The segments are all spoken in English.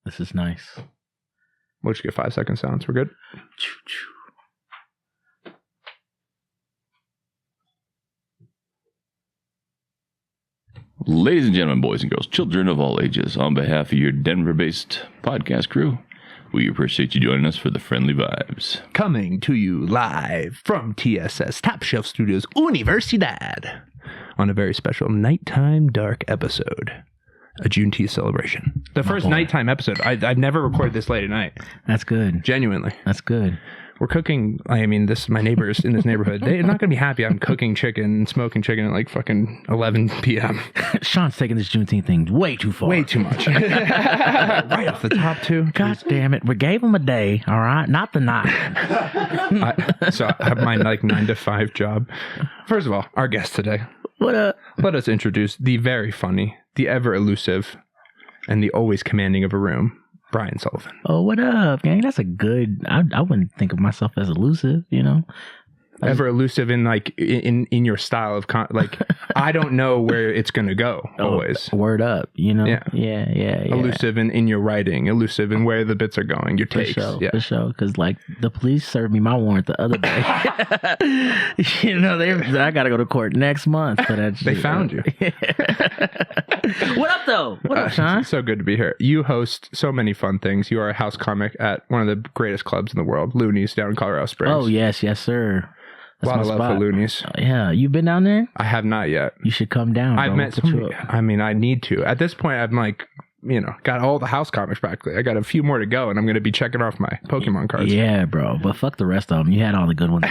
This is nice. We'll just get 5-second sounds. We're good. Ladies and gentlemen, boys and girls, children of all ages, on behalf of your Denver-based podcast crew, we appreciate you joining us for the Friendly Vibes. Coming to you live from TSS Top Shelf Studios Universidad on a very special nighttime dark episode, a Juneteenth celebration. The first nighttime episode. I've never recorded this late at night. That's good. Genuinely. That's good. We're cooking. I mean, this my neighbors in this neighborhood. They're not going to be happy. I'm cooking chicken and smoking chicken at like fucking 11 p.m. Sean's taking this Juneteenth thing way too far. Way too much. Right off the top, too. God damn it. We gave him a day, all right? Not the night. So I have my like 9 to 5 job. First of all, our guest today. What up? Let us introduce the very funny, the ever elusive, and the always commanding of a room, Brian Sullivan. Oh, what up, gang? That's a good... I wouldn't think of myself as elusive, you know? Ever elusive in like in your style of like I don't know where it's gonna go always. Word up, you know? Yeah. Yeah. Elusive in your writing, elusive in where the bits are going, your takes. For sure. Because like the police served me my warrant the other day. You know, I gotta go to court next month for that shit. They found you. What up though? What up, Sean? So good to be here. You host so many fun things. You are a house comic at one of the greatest clubs in the world, Loonees, down in Colorado Springs. Oh yes, sir. That's a lot of love for Loonees. Yeah, you been down there? I have not yet. You should come down. I've met some. I mean, I need to. At this point, I'm like, you know, got all the house comics practically. I got a few more to go, and I'm going to be checking off my Pokemon cards. Yeah, bro. But fuck the rest of them. You had all the good ones.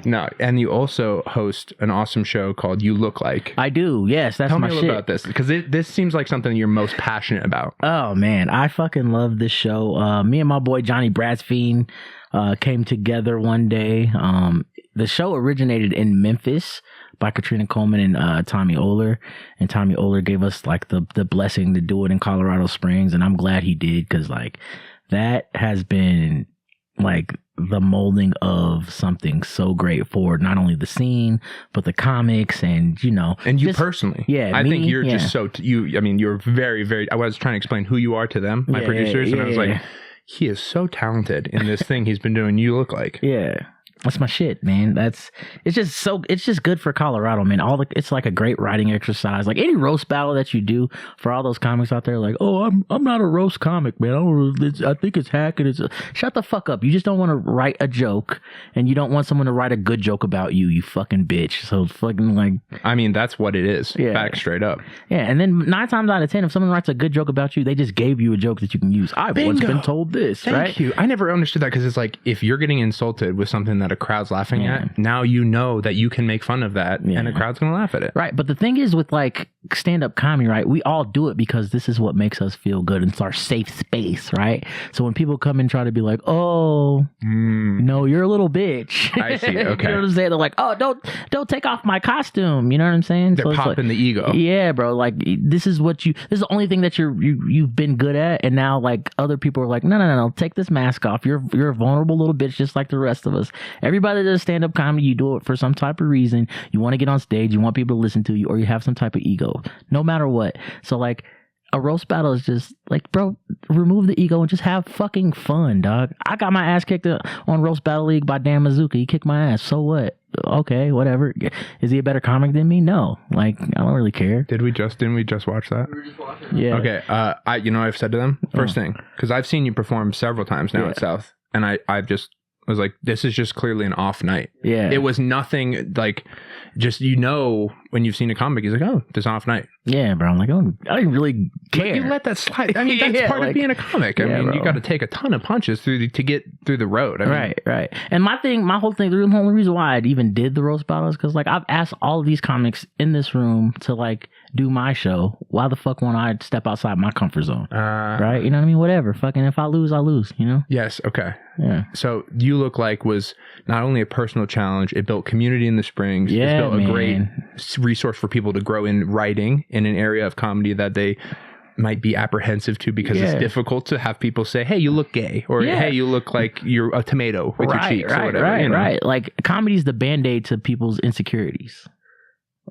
No, and you also host an awesome show called You Look Like. I do. Yes, that's my shit. Tell me about this, because this seems like something you're most passionate about. Oh man, I fucking love this show. Me and my boy Johnny Bradsfield came together one day. The show originated in Memphis by Katrina Coleman and Tommy Oler, and Tommy Oler gave us like the blessing to do it in Colorado Springs, and I'm glad he did, because like that has been like the molding of something so great for not only the scene but the comics, and you know, and you personally. I think you're just so I mean, you're very, very. I was trying to explain who you are to them, my producers, and I was like, he is so talented in this thing he's been doing. You Look Like. That's my shit, man. It's just good for Colorado, man. It's like a great writing exercise. Like any roast battle that you do, for all those comics out there, like, oh, I'm not a roast comic, man. I think it's hack, and shut the fuck up. You just don't want to write a joke, and you don't want someone to write a good joke about you, you fucking bitch. So fucking like, I mean, that's what it is. Back straight up. Yeah, and then 9 times out of 10, if someone writes a good joke about you, they just gave you a joke that you can use. I've once been told this. Thank you. I never understood that, because it's like, if you're getting insulted with something that a crowd's laughing at, now you know that you can make fun of that, and a crowd's gonna laugh at it. Right. But the thing is with like stand-up comedy, right, we all do it because this is what makes us feel good. It's our safe space, right? So when people come and try to be like, oh, no, you're a little bitch. I see. Okay. You know what I'm saying? They're like, oh, don't take off my costume. You know what I'm saying? They're popping the ego. Yeah, bro. Like this is the only thing that you've been good at, and now like other people are like, no, take this mask off. You're a vulnerable little bitch just like the rest of us. Everybody does stand-up comedy, you do it for some type of reason. You want to get on stage, you want people to listen to you, or you have some type of ego, no matter what. So like a roast battle is just like, bro, remove the ego and just have fucking fun, dog. I got my ass kicked on Roast Battle League by Dan Mazuka. He kicked my ass. So what? Okay, whatever. Is he a better comic than me? No. Like, I don't really care. Didn't we just watch that? We were just watching. Yeah. Okay. I've said to them, first thing, because I've seen you perform several times now at South, and I just was like, this is just clearly an off night. Yeah. It was nothing like, just, you know, when you've seen a comic, he's like, oh, this off night. Yeah, bro. I'm like, oh, I didn't really care. But you let that slide. I mean, that's part of being a comic. I mean, you got to take a ton of punches to get through the road. I mean, right. And my whole thing, the only reason why I even did the roast battle is because, like, I've asked all of these comics in this room to, like, do my show. Why the fuck won't I step outside my comfort zone? Right? You know what I mean? Whatever. Fucking, if I lose, I lose, you know? Yes. Okay. Yeah. So You Look Like was not only a personal challenge, it built community in the Springs. Yeah, it built a great resource for people to grow in writing in an area of comedy that they might be apprehensive to, because it's difficult to have people say, hey, you look gay, or hey, you look like you're a tomato with your cheeks, or whatever. Right. Like, comedy is the Band-Aid to people's insecurities.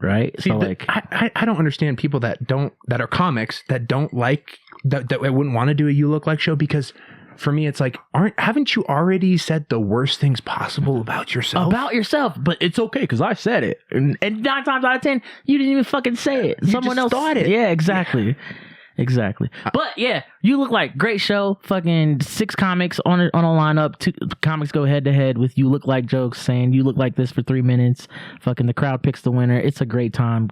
right? See, so like, I don't understand people that are comics that don't like that wouldn't want to do a You Look Like show, because for me it's like, haven't you already said the worst things possible about yourself? But it's okay because I said it, and 9 times out of 10 you didn't even fucking say it. Someone else thought it. Yeah, exactly. Yeah. Exactly. But yeah, You Look Like, great show. Fucking 6 comics on a lineup. 2 comics go head to head with You Look Like jokes, saying you look like this for 3 minutes. Fucking the crowd picks the winner. It's a great time.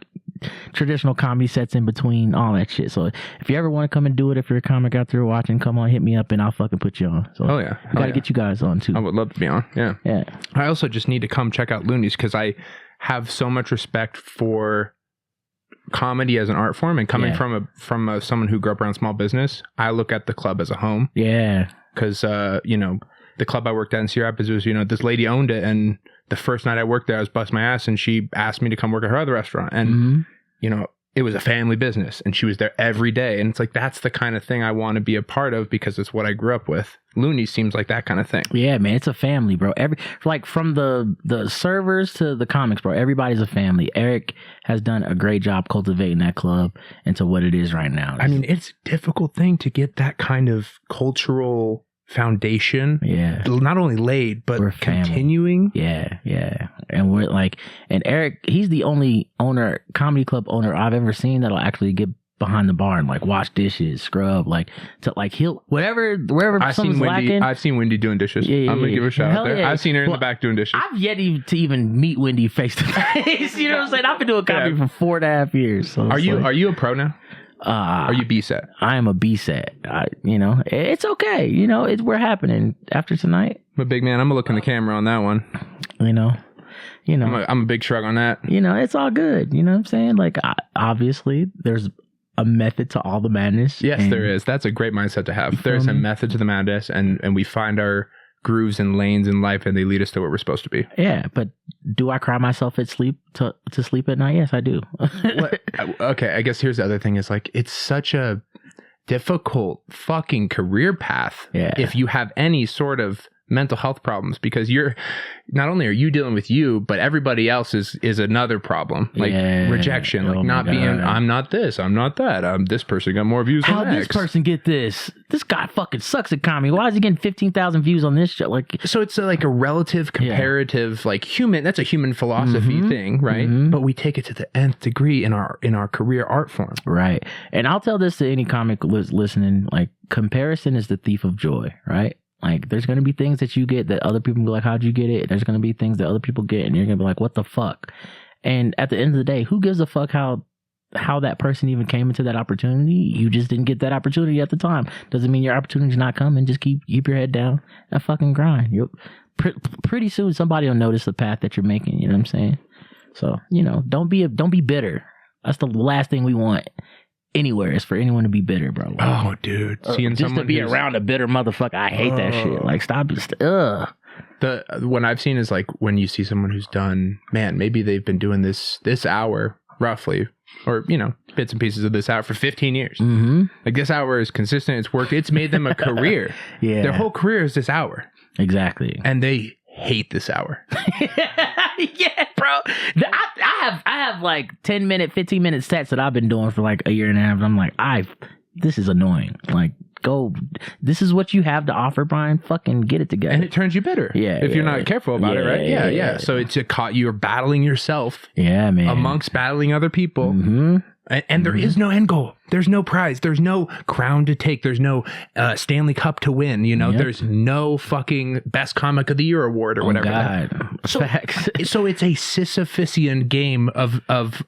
Traditional comedy sets in between, all that shit. So if you ever want to come and do it, if you're a comic out there watching, come on, hit me up and I'll fucking put you on. So gotta get you guys on too. I would love to be on. Yeah. I also just need to come check out Loonees because I have so much respect for comedy as an art form, and coming from someone who grew up around small business, I look at the club as a home. Yeah, because the club I worked at in Cedar Rapids was, this lady owned it, and the first night I worked there, I was busting my ass, and she asked me to come work at her other restaurant, and it was a family business, and she was there every day, and it's like, that's the kind of thing I want to be a part of because it's what I grew up with. Loonees seems like that kind of thing. Yeah, man, it's a family, bro. From the servers to the comics, bro, everybody's a family. Eric has done a great job cultivating that club into what it is right now. I mean, it's a difficult thing to get that kind of cultural foundation, not only laid but continuing. And we're like, and Eric, he's the only comedy club owner I've ever seen that'll actually get behind the bar and like wash dishes, scrub, he'll wherever someone's lacking. I've seen Wendy doing dishes. I'm gonna give her a shout out there. I've seen her in the back doing dishes. I've yet to even meet Wendy face to face. You know what I'm saying? I've been doing comedy for 4.5 years. So are you a pro now? Are you B set? I am a B set. It's okay. We're happening after tonight. I'm a big man. I'm gonna look in the camera on that one. I'm a big shrug on that. It's all good. You know what I'm saying? Like, obviously, there's a method to all the madness. Yes, there is. That's a great mindset to have. There's a method to the madness, and we find our grooves and lanes in life, and they lead us to where we're supposed to be. Yeah, but do I cry myself at sleep to sleep at night? Yes, I do. Okay, I guess here's the other thing is, like, it's such a difficult fucking career path if you have any sort of mental health problems, because you're not only are you dealing with you, but everybody else is another problem, like rejection, like not being, I'm not this, I'm not that, this person got more views. How this person get this guy fucking sucks at comedy, why is he getting 15,000 views on this show? Like, so it's like a relative comparative, like human, that's a human philosophy thing, right? But we take it to the nth degree in our career art form, right? And I'll tell this to any comic listening, like, comparison is the thief of joy, right? Like, there's going to be things that you get that other people be like, how'd you get it? There's going to be things that other people get, and you're going to be like, what the fuck? And at the end of the day, who gives a fuck how that person even came into that opportunity? You just didn't get that opportunity at the time. Doesn't mean your opportunity's not coming. Just keep your head down and fucking grind. Pretty soon somebody will notice the path that you're making. You know what I'm saying? So, don't be bitter. That's the last thing we want anywhere, is for anyone to be bitter, bro. Like, oh, dude, seeing just to be around a bitter motherfucker, I hate that shit. Like, stop. The one I've seen is like when you see someone who's done, man, maybe they've been doing this hour roughly, or bits and pieces of this hour for 15 years. Like, this hour is consistent. It's worked. It's made them a career. Their whole career is this hour. Exactly. And they hate this hour. Yeah, bro. I have like 10-minute, 15-minute sets that I've been doing for like a year and a half. And I'm like, this is annoying. Like, this is what you have to offer, Brian. Fucking get it together. And it turns you bitter. Yeah. If you're not careful about it, right? Yeah. So it's you're battling yourself. Yeah, man. Amongst battling other people. And there is no end goal. There's no prize. There's no crown to take. There's no Stanley Cup to win. There's no fucking best comic of the year award or whatever. God. So it's a Sisyphusian game of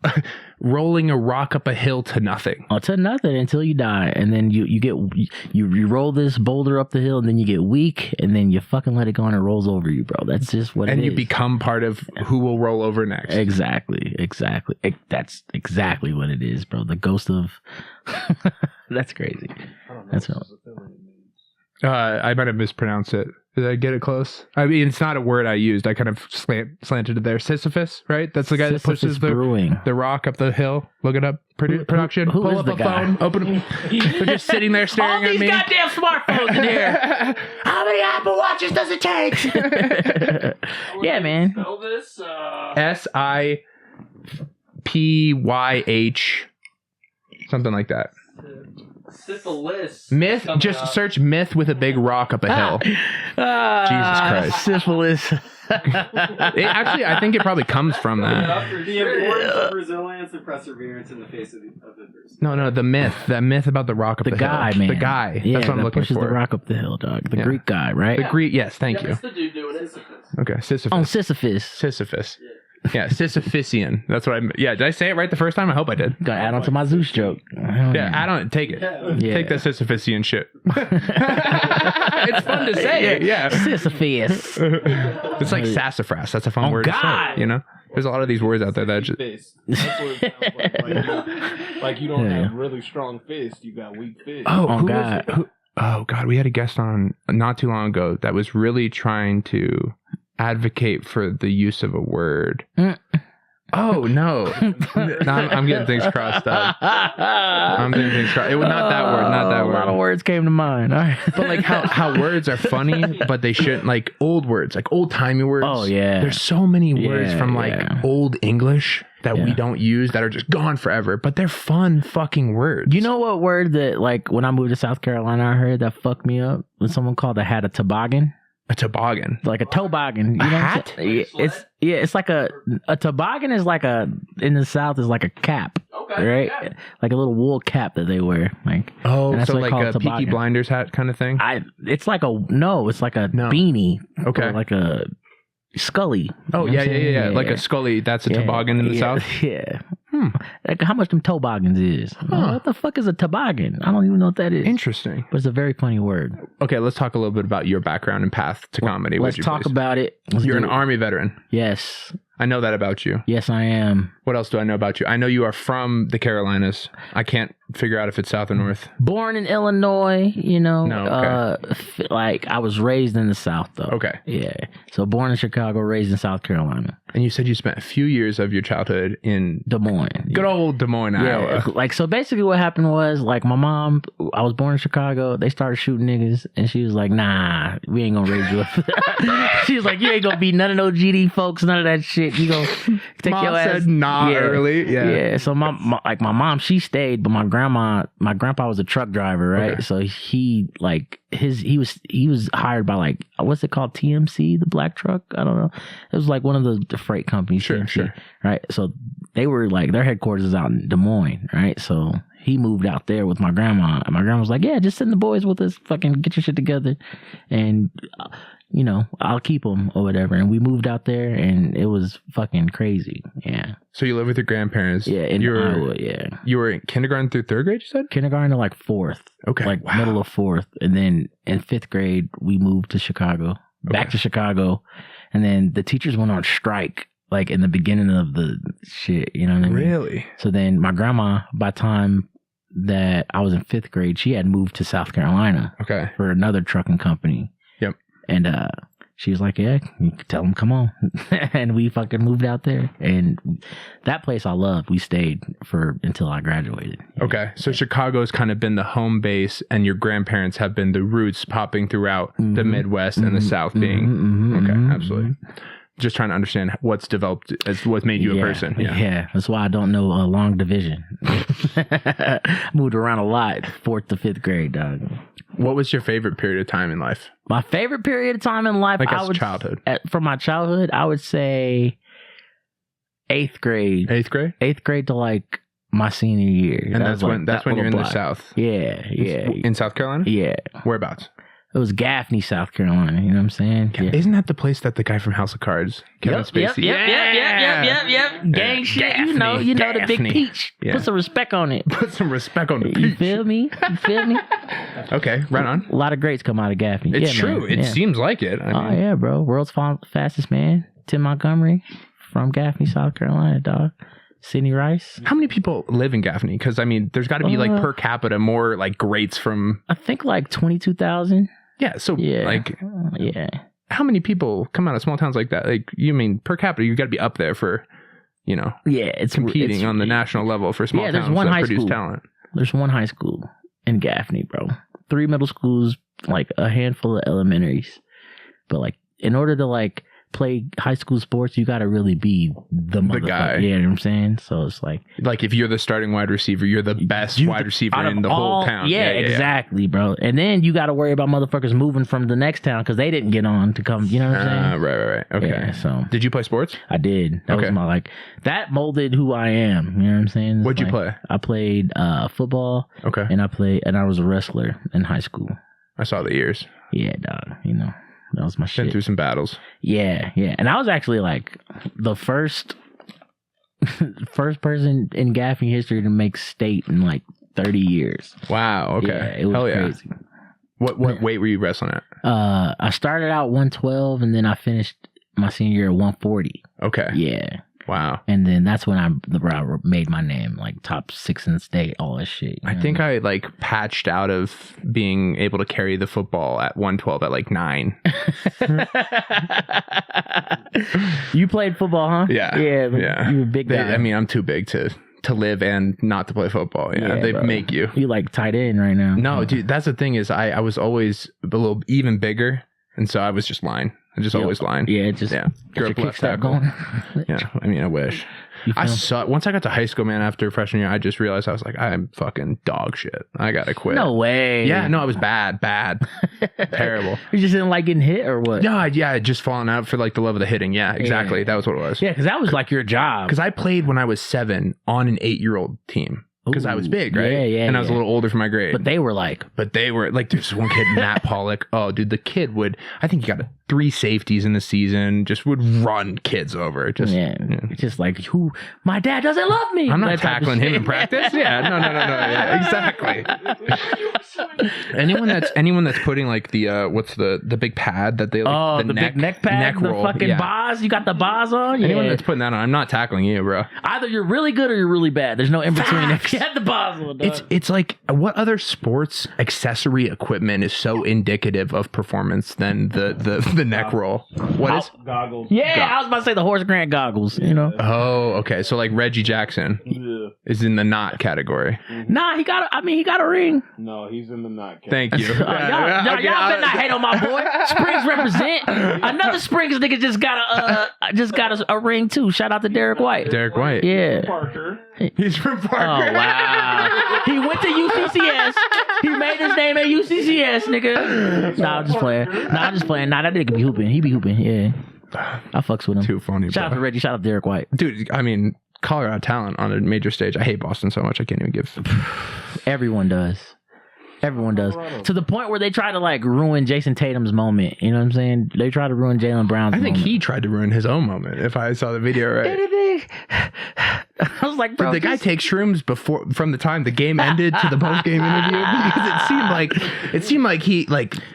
rolling a rock up a hill to nothing. To nothing until you die. And then you roll this boulder up the hill, and then you get weak, and then you fucking let it go and it rolls over you, bro. That's just what it is. And you become part of who will roll over next. Exactly. That's exactly what it is, bro. The ghost of... That's crazy. That's all. I might have mispronounced it. Did I get it close? I mean, it's not a word I used. I kind of slanted it there. Sisyphus, right? That's the guy that pushes the rock up the hill. Look it up. Production. Who pull up a phone. Open. They're just sitting there staring at me. All these goddamn smartphones in here. How many Apple Watches does it take? Yeah, man. Spell this. PYH, something like that. Syphilis. Myth. Just search myth with a big rock up a hill. Jesus Christ. Syphilis. I think it probably comes from that. The importance of resilience and perseverance in the face of adversity. No, the myth. That myth about the rock up the hill. The guy, man. The guy. Yeah, that's what I'm looking pushes for. the rock up the hill, dog. The Greek guy, right? The Greek. Yes, thank you. That's the dude doing it. Okay, Sisyphus. On Sisyphus. Sisyphus. Yeah, Sisyphusian. That's what I. Yeah, did I say it right the first time? I hope I did. Got to add on to my Zeus joke. Yeah, I don't take it. Yeah. Take the Sisyphusian shit. It's fun to say. Yeah. Sisyphus. It's like sassafras. That's a fun word God. to say. You know, there's a lot of these words out there that just. Fist. That's what it sounds like you don't have really strong fists. You got weak fists. Oh God. Oh God, we had a guest on not too long ago that was really trying to advocate for the use of a word. Oh no, I'm getting things crossed up. I'm getting things crossed. It was not that word. Not that A word. lot of words came to mind. All right. But like how words are funny, but they shouldn't, like old words, like old timey words. Oh yeah. There's so many words from like old English that we don't use that are just gone forever, but they're fun fucking words. You know what word that like when I moved to South Carolina I heard that fucked me up? When someone called a hat a toboggan. A toboggan. Like a toboggan. You know hat? What I'm saying? It's like a toboggan is like in the South is like a cap. Okay. Right? Yeah. Like a little wool cap that they wear. Like Oh, and that's so what they like call a toboggan. Peaky Blinders hat kind of thing? It's like a beanie. Okay. Or like a Scully. Oh, You know what I'm yeah. saying? Like a Scully, that's a toboggan in the South? Yeah. Like how much them toboggans is. What the fuck is a toboggan? I don't even know what that is. Interesting. But it's a very funny word. Okay, let's talk a little bit about your background and path to comedy. Let's talk about it. You're an Army veteran. Yes. I know that about you. Yes, I am. What else do I know about you? I know you are from the Carolinas. I can't figure out if it's South or North. Born in Illinois, you know. No, okay. Like I was raised in the South, though. Okay. Yeah. So born in Chicago, raised in South Carolina. And you said you spent a few years of your childhood in Des Moines. good old Des Moines, Iowa. Like so basically what happened was like my mom, I was born in Chicago, they started shooting niggas and she was like, nah, we ain't gonna raise you up. She was like, you ain't gonna be none of those GD folks, none of that shit. You gonna take Mom your ass. said nah early. Yeah. So my mom, she stayed, but my grandpa was a truck driver, right? Okay. So he like he was hired by like what's it called, TMC, the black truck, I don't know, it was like one of the freight companies. Sure, TMC, sure. right? So they were like their headquarters is out in Des Moines, right? So he moved out there with my grandma, and my grandma was like, yeah, just send the boys with us, fucking get your shit together, and you know, I'll keep them or whatever. And we moved out there, and it was fucking crazy. Yeah. So you live with your grandparents. Yeah, in Iowa, yeah. You were in kindergarten through third grade, you said? Kindergarten to like fourth. Okay. Like wow. middle of fourth. And then in fifth grade, we moved to Chicago. Back to Chicago. And then the teachers went on strike, like in the beginning of the shit, you know what I mean? Really? So then my grandma, by the time that I was in fifth grade, she had moved to South Carolina. Okay. For another trucking company. Yep. And she was like, yeah, you can tell them, come on. And we fucking moved out there. And that place I loved. We stayed until I graduated. Okay. So Chicago's kind of been the home base, and your grandparents have been the roots popping throughout the Midwest and the South being. Okay. Absolutely. Just trying to understand what's developed as what made you a person. Yeah. That's why I don't know a long division. Moved around a lot, fourth to fifth grade, dog. What was your favorite period of time in life? My favorite period of time in life, Like as childhood. From my childhood, I would say eighth grade. Eighth grade? Eighth grade to like my senior year. And that's when you're in the South. Yeah. In South Carolina? Yeah. Whereabouts? It was Gaffney, South Carolina. You know what I'm saying? Yeah. Isn't that the place that the guy from House of Cards, Kevin Spacey? Yep. Gang shit. Gaffney, You know the big Gaffney. peach. Yeah. Put some respect on it. Put some respect on the You peach. feel me? Okay, right on. A lot of greats come out of Gaffney. It's Yeah, true. man. It Yeah. seems like it. Oh yeah, bro. World's fastest man, Tim Montgomery from Gaffney, South Carolina, dog. Sidney Rice. How many people live in Gaffney? Because, I mean, there's got to be, like, per capita more, like, greats from... I think like 22,000. Yeah, so, Yeah. like... Yeah. How many people come out of small towns like that? Like, you mean, per capita, you got to be up there for, you know... Yeah, it's competing on the national level for small there's towns one that high produce school. talent. There's one high school in Gaffney, bro. 3 middle schools, like a handful of elementaries. But like, in order to like play high school sports, you got to really be the guy. Yeah, you know what I'm saying? So it's like if you're the starting wide receiver, you're the best wide receiver in the whole town. Yeah, exactly, bro. And then you got to worry about motherfuckers moving from the next town because they didn't get on to come. You know what I'm saying? Right. Okay. Yeah, so did you play sports? I did. That was my that molded who I am. You know what I'm saying? What'd you play? I played football. Okay. And I was a wrestler in high school. I saw the ears. Yeah, dog. You know, that was my shit. Been through some battles. Yeah. And I was actually like the first person in Gaffney history to make state in like 30 years. Wow. Okay. Yeah, it was crazy. What weight were you wrestling at? I started out 112 and then I finished my senior year at 140. Okay. Yeah. Wow. And then that's when I made my name, like top 6 in the state, all that shit. I think I patched out of being able to carry the football at 112 at 9. You played football, huh? Yeah. Yeah. You were a big guy. I'm too big to live and not to play football. Yeah, they make you. You tight end right now. No, dude, that's the thing is I was always a little even bigger. And so I was just lying. I just always lying. Yeah, Grew up left tackle. Yeah, I wish. I saw once I got to high school, man. After freshman year, I just realized I was like, I'm fucking dog shit. I gotta quit. No way. Yeah, no, I was bad, terrible. You just didn't like getting hit or what? No, I just falling out for the love of the hitting. Yeah, exactly. Yeah. That was what it was. Yeah, because that was your job. Because I played when I was 7 on an 8-year-old team. Because I was big, right? Yeah. And I was a little older for my grade. But they were there's one kid, Matt Pollock. Oh, dude, the kid I think he got 3 safeties in the season, just would run kids over. It's just who? My dad doesn't love me. I'm not tackling him in practice. Yeah, no. Yeah, exactly. anyone that's putting the what's the big pad that they the big neck pad, the roll. fucking bars. You got the bars on. Anyone that's putting that on, I'm not tackling you, bro. Either you're really good or you're really bad. There's no in between. You had the bars on. It's like what other sports accessory equipment is so indicative of performance than the neck roll? What is goggles? Yeah, I was about to say the Horace Grant goggles. You know. Oh, okay. So Reggie Jackson is in the not category. Nah, he got a ring. No, he's in the not category. Thank you. Y'all better not hate on my boy. Springs represent. Another Springs nigga just got a ring too. Shout out to Derek White. Derek White. Yeah. Parker. He's from Parker. Oh wow. He went to UCCS. He made his name at UCCS, nigga. Nah, I'm just playing. Nah, that nigga be hooping. He be hooping. Yeah. I fucks with him. Too funny. Shout out to Reggie. Shout out to Derek White. Dude, Colorado talent on a major stage. I hate Boston so much I can't even give. Everyone does. To the point where they try to ruin Jason Tatum's moment. You know what I'm saying? They try to ruin Jaylen Brown's moment. I think he tried to ruin his own moment, if I saw the video right. I was like, bro. Did the guy take shrooms from the time the game ended to the post-game interview? Because it seemed like he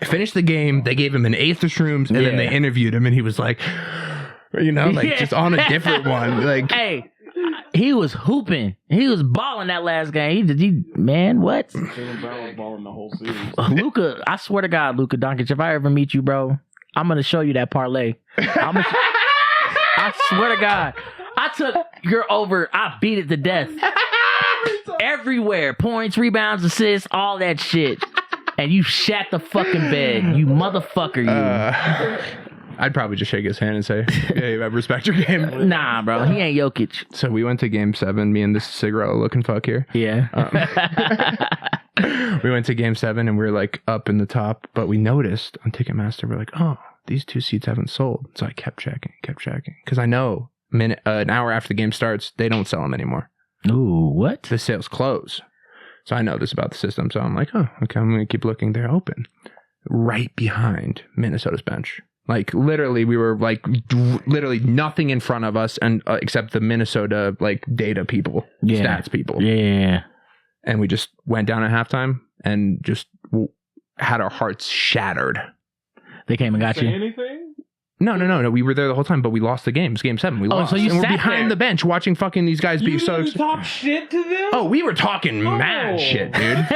finished the game, they gave him an 1/8 of shrooms, and then they interviewed him, and he was just on a different one. Hey. He was hooping. He was balling that last game. Man, what? Jaylen Brown was balling the whole series. Luka, I swear to God, Luka Doncic, if I ever meet you, bro, I'm going to show you that parlay. I swear to God. I took your over. I beat it to death. Everywhere. Points, rebounds, assists, all that shit. And you shat the fucking bed. You motherfucker, you. I'd probably just shake his hand and say, hey, I respect your game. Nah, bro. He ain't Jokic. So we went to game 7, me and this cigarette looking fuck here. Yeah. We went to game 7 and we were up in the top, but we noticed on Ticketmaster, we're like, oh, these 2 seats haven't sold. So I kept checking. Because I know an hour after the game starts, they don't sell them anymore. Ooh, what? The sales close. So I know this about the system. So I'm like, oh, okay, I'm going to keep looking. They're open. Right behind Minnesota's bench. Literally, we were literally nothing in front of us, and except the Minnesota data people, stats people. Yeah. And we just went down at halftime and just had our hearts shattered. They came and got you. Anything? No. We were there the whole time, but we lost the game. It's game 7. We lost. So you and sat we're behind there. the bench watching fucking these guys be so. You talk shit to them? Oh, we were talking mad shit, dude. It's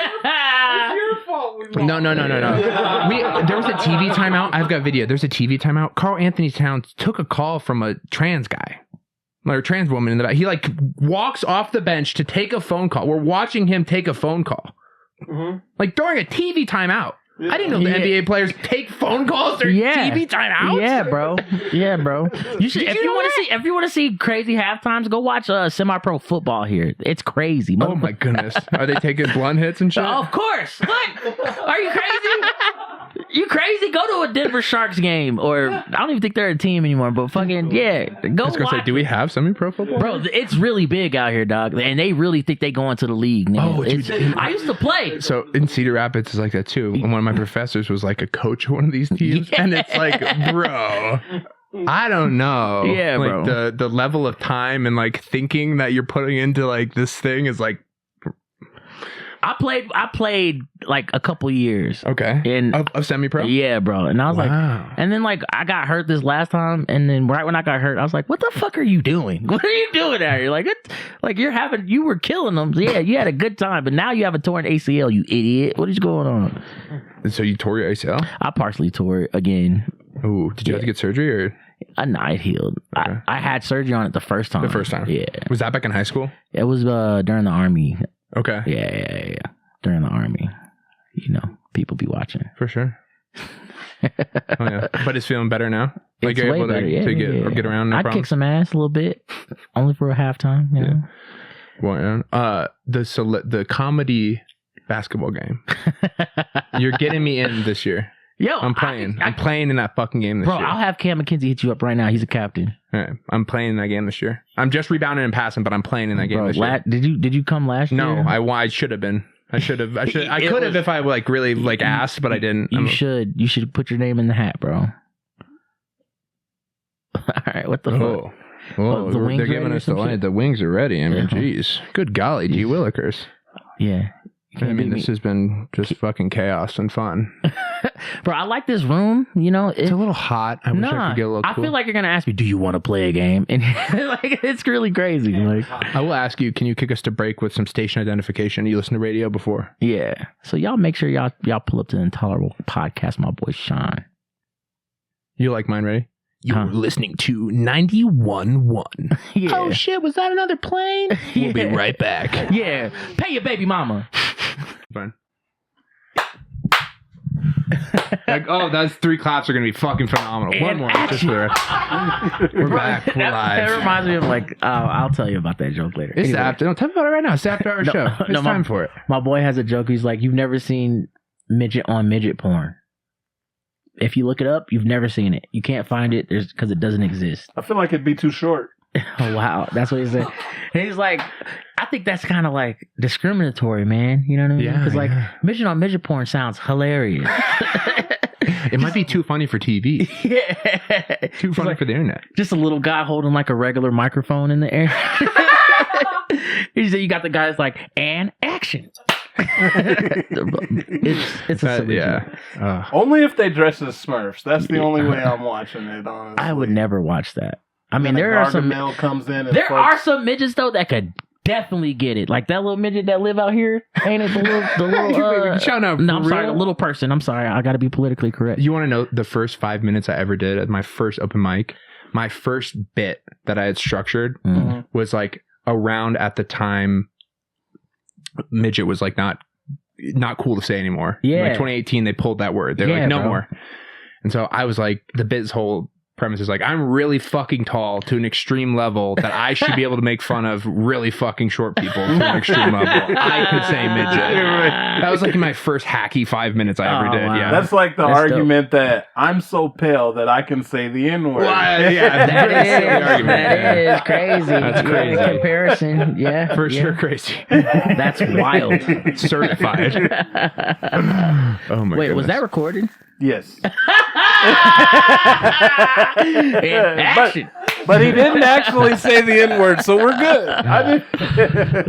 your fault. No. There was a TV timeout. I've got video. There's a TV timeout. Carl Anthony Towns took a call from a trans guy. Or a trans woman in the back. He walks off the bench to take a phone call. We're watching him take a phone call. Mm-hmm. During a TV timeout. I didn't know the NBA players take phone calls during TV timeouts. Yeah, bro. Yeah, bro. You should if you want to see crazy halftimes, go watch semi-pro football here. It's crazy. Oh my goodness. Are they taking blunt hits and shit? Of course. What? Are you crazy? You crazy? Go to a Denver Sharks game, or I don't even think they're a team anymore. But fucking go. I was gonna say, do we have semi-pro football? Bro, it's really big out here, dog, and they really think they go into the league. Man. Oh, dude. I used to play. So in Cedar Rapids, it's like that too. And one of my professors was like a coach of one of these teams, and it's like, bro, I don't know. Yeah, like, bro. The level of time and like thinking that you're putting into like this thing is like. I played like a couple years. Okay. Of semi-pro? Yeah, bro. And I was Wow. like, and then like I got hurt this last time, and then right when I got hurt, I was like, what the fuck are you doing? What are you doing out here? Like you were killing them. Yeah, you had a good time, but now you have a torn ACL, you idiot. What is going on? And so you tore your ACL? I partially tore it again. Ooh, did you have to get surgery or? No, it healed. Okay. I had surgery on it the first time. Yeah. Was that back in high school? It was during the Army. Okay. Yeah. During the Army. You know, people be watching. For sure. Oh, yeah. But it's feeling better now? Like It's you're way able better. to get around, no I problem? kick some ass a little bit. Only for a halftime, you know? Well, the comedy basketball game. You're getting me in this year. Yo, I'm playing. I'm playing in that fucking game this year. Bro, I'll have Cam McKenzie hit you up right now. He's a captain. All right. I'm playing in that game this year. I'm just rebounding and passing, but I'm playing in that game this year. Did you come last year? No, I should have been. I could have if I like really like asked, but I didn't. You should put your name in the hat, bro. All right, what the fuck? Oh, the wings they're giving ready or us the some line. shit? The wings are ready. I mean, Yeah. jeez. Good golly, gee willikers. Yeah. I mean, this has been just fucking chaos and fun. Bro, I like this room. You know, It's a little hot. I wish I could get a little cool. I feel like you're gonna ask me, "Do you want to play a game?" And like, it's really crazy. Like, I will ask you, can you kick us to break with some station identification? You listen to radio before? yeah. So y'all make sure y'all pull up to the InTALLerable podcast. My boy Sean. You like mine, ready? You're listening to 91.1. Yeah. Oh shit, was that another plane? We'll be right back. Yeah. Pay your baby mama. Fine. Like, those 3 claps are gonna be fucking phenomenal. One more, just for the rest. We're back. We're live. That reminds me of like, I'll tell you about that joke later. It's Anyway. after. Don't tell me about it right now. It's after our show. It's time for it. My boy has a joke. He's like, you've never seen midget on midget porn. If you look it up, you've never seen it. You can't find it because it doesn't exist. I feel like it'd be too short. Oh, wow. That's what he said. And he's like, I think that's kind of like discriminatory, man. You know what I mean? Yeah, Because like midget on midget porn sounds hilarious. It might be too funny for TV. Yeah. Too funny for the internet. Just a little guy holding like a regular microphone in the air. He said, you got the guys like, and action. It's a silly joke. Only if they dress as Smurfs. That's the only way I'm watching it, honestly. I would never watch that. I mean, And there are some Gargamel comes in and are some midgets though that could definitely get it. Like that little midget that live out here, ain't it? The little shout out. No, I'm for sorry, real? the little person. I'm sorry, I got to be politically correct. You want to know the first 5 minutes I ever did at my first open mic? My first bit that I had structured was like around at the time midget was like not cool to say anymore. Yeah. Like 2018, they pulled that word. They're like, no more. And so I was like, the bit's whole premise is like, I'm really fucking tall to an extreme level that I should be able to make fun of really fucking short people to an extreme level. I could say midget. That was like my first hacky 5 minutes I ever did. Wow. Yeah. That's like the argument that I'm so pale that I can say the N-word. Well, yeah, That is crazy. That's crazy. Yeah, comparison. Yeah. For yeah. sure crazy. That's wild. Certified. Oh my Wait, goodness. was that recorded? Yes. Action. But he didn't actually say the N-word, so we're good.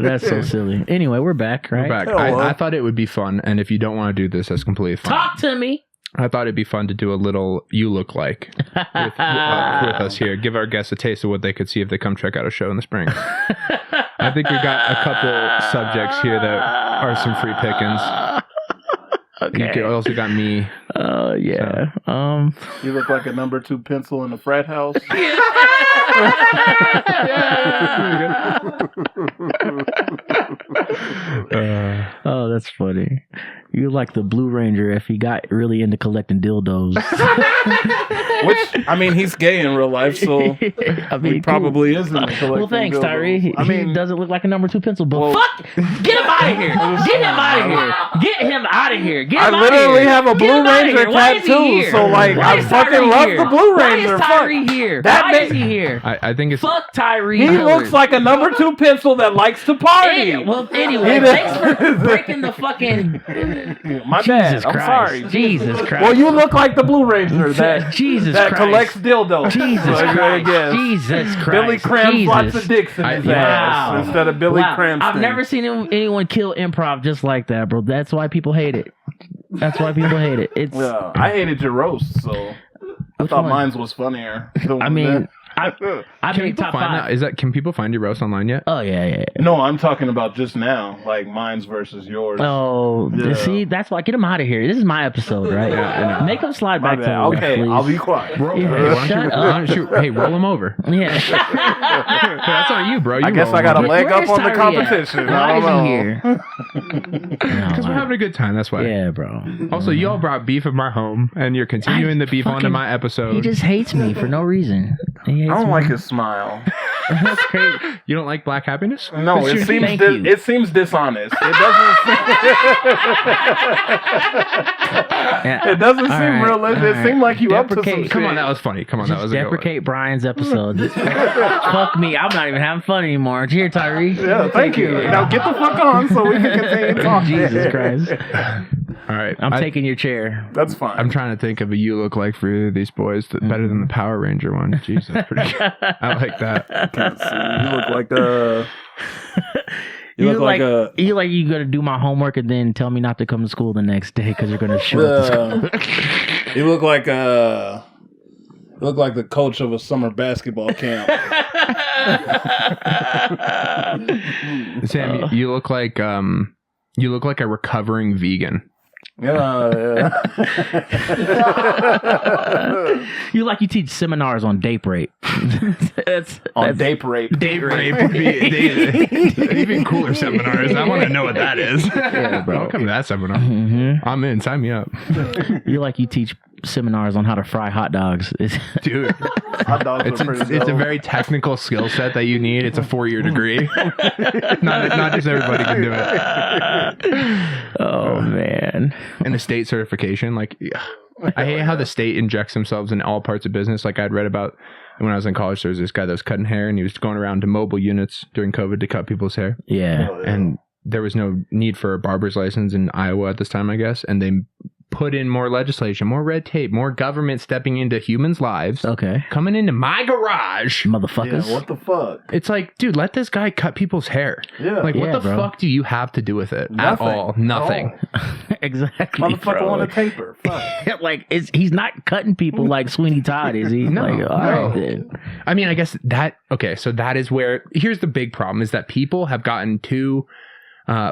That's so silly. Anyway, we're back, right? Back. Hello. I thought it would be fun, and if you don't want to do this, that's completely fine. Talk to me. I thought it'd be fun to do a little "You Look Like" with us here. Give our guests a taste of what they could see if they come check out a show in the spring. I think we got a couple subjects here that are some free pickings. Okay. You also got me. Yeah. You look like a number 2 pencil in the frat house. Oh, that's funny. You're like the Blue Ranger if he got really into collecting dildos. Which, I mean, he's gay in real life, so I mean, he probably isn't collecting well, thanks, dildos. Tyree. I mean, He doesn't look like a number 2 pencil, but fuck! Get him out of here! Get him out of here! Get him out of here! Get I him out of literally here! have a Blue Ranger tattoo, so like, I fucking love the Blue Ranger. Why is Tyree here? That Why is he here? I think it's Fuck Tyree. He looks like a number 2 pencil that likes to party. Yeah, well, anyway, thanks for breaking the fucking. My bad. I'm Christ. sorry. Jesus Christ. Well, you look like the Blue Ranger that Jesus that Christ. collects dildos. Jesus So, I Christ. guess. Jesus Christ. Billy crams Jesus. lots of dicks in his Wow. ass instead of Billy Wow. Cranston. I've never seen anyone kill improv just like that, bro. That's why people hate it. That's why people hate it. It's. Yeah, I hated your roast, so I thought mine was funnier. I mean, I Can made people top find 5. that? Can people find your roast online yet? Oh yeah. No, I'm talking about just now, like mine's versus yours. Oh, Yeah. see, that's why get him out of here. This is my episode, right? Yeah, I know. Make him slide My back to bad. the left, Okay, please. I'll be quiet. Yeah, Hey, why don't you, hey, roll him over. Yeah. That's on you, bro. You I guess roll I got a him over. leg up on the Tyree competition. at? I Why don't is know. he here? Because we're having a good time. That's why. Yeah, bro. Also, you all brought beef of my home, and you're continuing the beef onto fucking- my episode. He just hates me for no reason. He hates I don't me. like his smile. That's crazy. You don't like black happiness? No, But it you- seems thank you. it seems dishonest. It doesn't. Yeah. It doesn't All seem right, realistic. all It seemed like you up to some Deprecate- shit. Come on, that was funny. Come on, that Just was a good one. deprecate Brian's episode. Just- fuck me. I'm not even having fun anymore. Here, Tyree. Yeah, thank you. Now get the fuck on so we can continue talking. Jesus Christ. All right. I'm taking your chair. That's fine. I'm trying to think of a you look like for these boys that better than the Power Ranger one. Jesus, pretty good. I like that. You look like a. You look like a. You gonna do my homework and then tell me not to come to school the next day because you're gonna show up to school. You look like a. You look like the coach of a summer basketball camp. Sam, you look like a recovering vegan. Yeah. You teach seminars on date rape. that's date rape. Date rape would be even cooler seminars. I want to know what that is. Yeah, bro. I'll come to that seminar. Mm-hmm. I'm in. Sign me up. You teach seminars on how to fry hot dogs. Dude, Hot dogs it's are pretty a dope. very technical skill set that you need. It's a 4-year degree. not just everybody can do it. Oh man. And a state certification. Like, I hate how the state injects themselves in all parts of business. Like, I'd read about when I was in college, there was this guy that was cutting hair, and he was going around to mobile units during COVID to cut people's hair. Yeah. And there was no need for a barber's license in Iowa at this time, I guess. And they put in more legislation, more red tape, more government stepping into humans' lives. Okay. Coming into my garage. Motherfuckers. Yeah, what the fuck? It's like, dude, let this guy cut people's hair. Yeah. Like, what Yeah, the bro. fuck do you have to do with it Nothing. at all? Nothing. Exactly. Motherfucker bro. want a taper. Fuck. He's not cutting people like Sweeney Todd, is he? No, Like, all right, then. I mean, I guess so that is where, here's the big problem, is that people have gotten too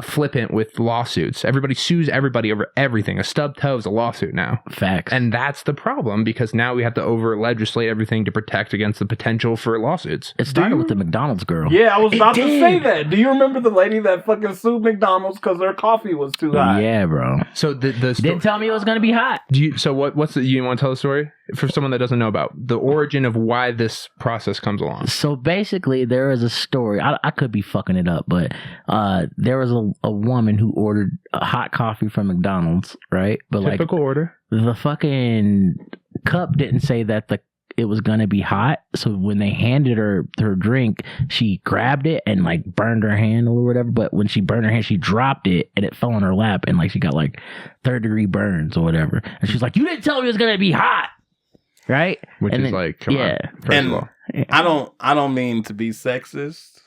flippant with lawsuits. Everybody sues everybody over everything. A stub toe is a lawsuit now. Facts. And that's the problem, because now we have to over legislate everything to protect against the potential for lawsuits. it started with the McDonald's girl. Yeah, I was about to did. say that. Do you remember the lady that fucking sued McDonald's because their coffee was too hot? Yeah, bro. So the Didn't tell me it was gonna be hot. you want to tell the story for someone that doesn't know about the origin of why this process comes along? So basically, there is a story. I could be fucking it up, but there was a woman who ordered a hot coffee from McDonald's, right? But Typical order. the fucking cup didn't say that it was gonna be hot. So when they handed her her drink, she grabbed it and burned her hand or whatever. But when she burned her hand, she dropped it and it fell on her lap and she got 3rd-degree burns or whatever. And she's like, "You didn't tell me it was gonna be hot." Right? Which And is then- come yeah. on. First of all. I don't mean to be sexist,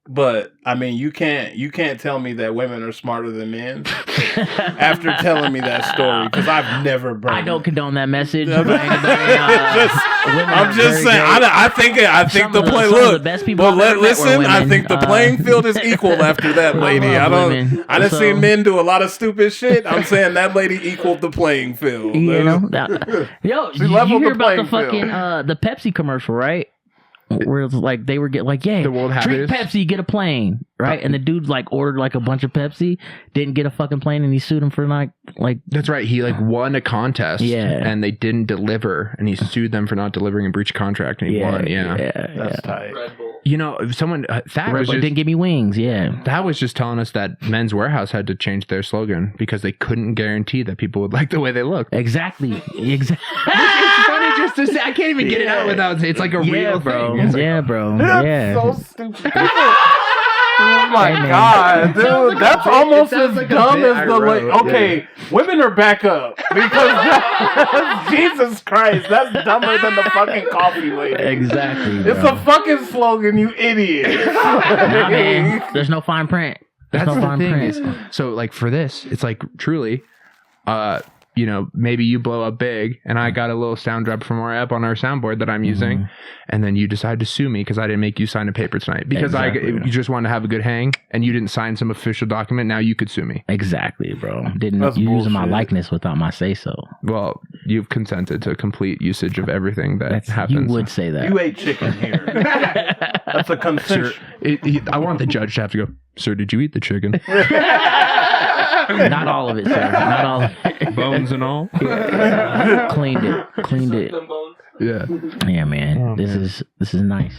but I mean you can't tell me that women are smarter than men after telling me that story, because I've never burned. I don't condone that message. I'm by anybody. Women are I'm just very saying. great. I think Some the of the- play. some of the Look, best people but I've ever met were listen. I women. think the playing field is equal after that lady. love I don't. women. I done So- seen men do a lot of stupid shit. I'm saying that lady equaled the playing field. You know, yo, She did you leveled hear the about the playing fucking field. the Pepsi commercial, right? where it's like they were getting like, yeah, The World drink Happiness? Pepsi, get a plane, right? And the dude like ordered like a bunch of Pepsi, didn't get a fucking plane, and he sued him for like That's right. He like won a contest, and they didn't deliver, and he sued them for not delivering and breach of contract, and he won. That's tight. You know, someone that was just, didn't give me wings. Yeah, that was just telling us that Men's Warehouse had to change their slogan because they couldn't guarantee that people would like the way they looked. exactly. It's funny just to say. I can't even get it out without. It's like a real bro. thing. It's like, Yeah, bro. That's Yeah. so stupid. Oh my god, dude! That's almost as like a dumb bit as I the wrote. like. Okay, women are back up because Jesus Christ, that's dumber than the fucking coffee lady. Exactly. It's a fucking slogan, you idiot. Nah, man. There's no fine print. There's that's no the fine thing. print. So like for this, it's like truly, you know, maybe you blow up big, and I got a little sound drop from our app on our soundboard that I'm using, and then you decide to sue me because I didn't make you sign a paper tonight because you just wanted to have a good hang and you didn't sign some official document. Now you could sue me. Exactly, bro. Didn't That's you using my bullshit. likeness without my say so? Well, you've consented to complete usage of everything that happens. You would say that. You ate chicken here. That's a consent. Sir, I want the judge to have to go, sir, did you eat the chicken? Not all of it, sir. Not all of it. Bones and all? Cleaned it. Yeah. Yeah, man. This is nice.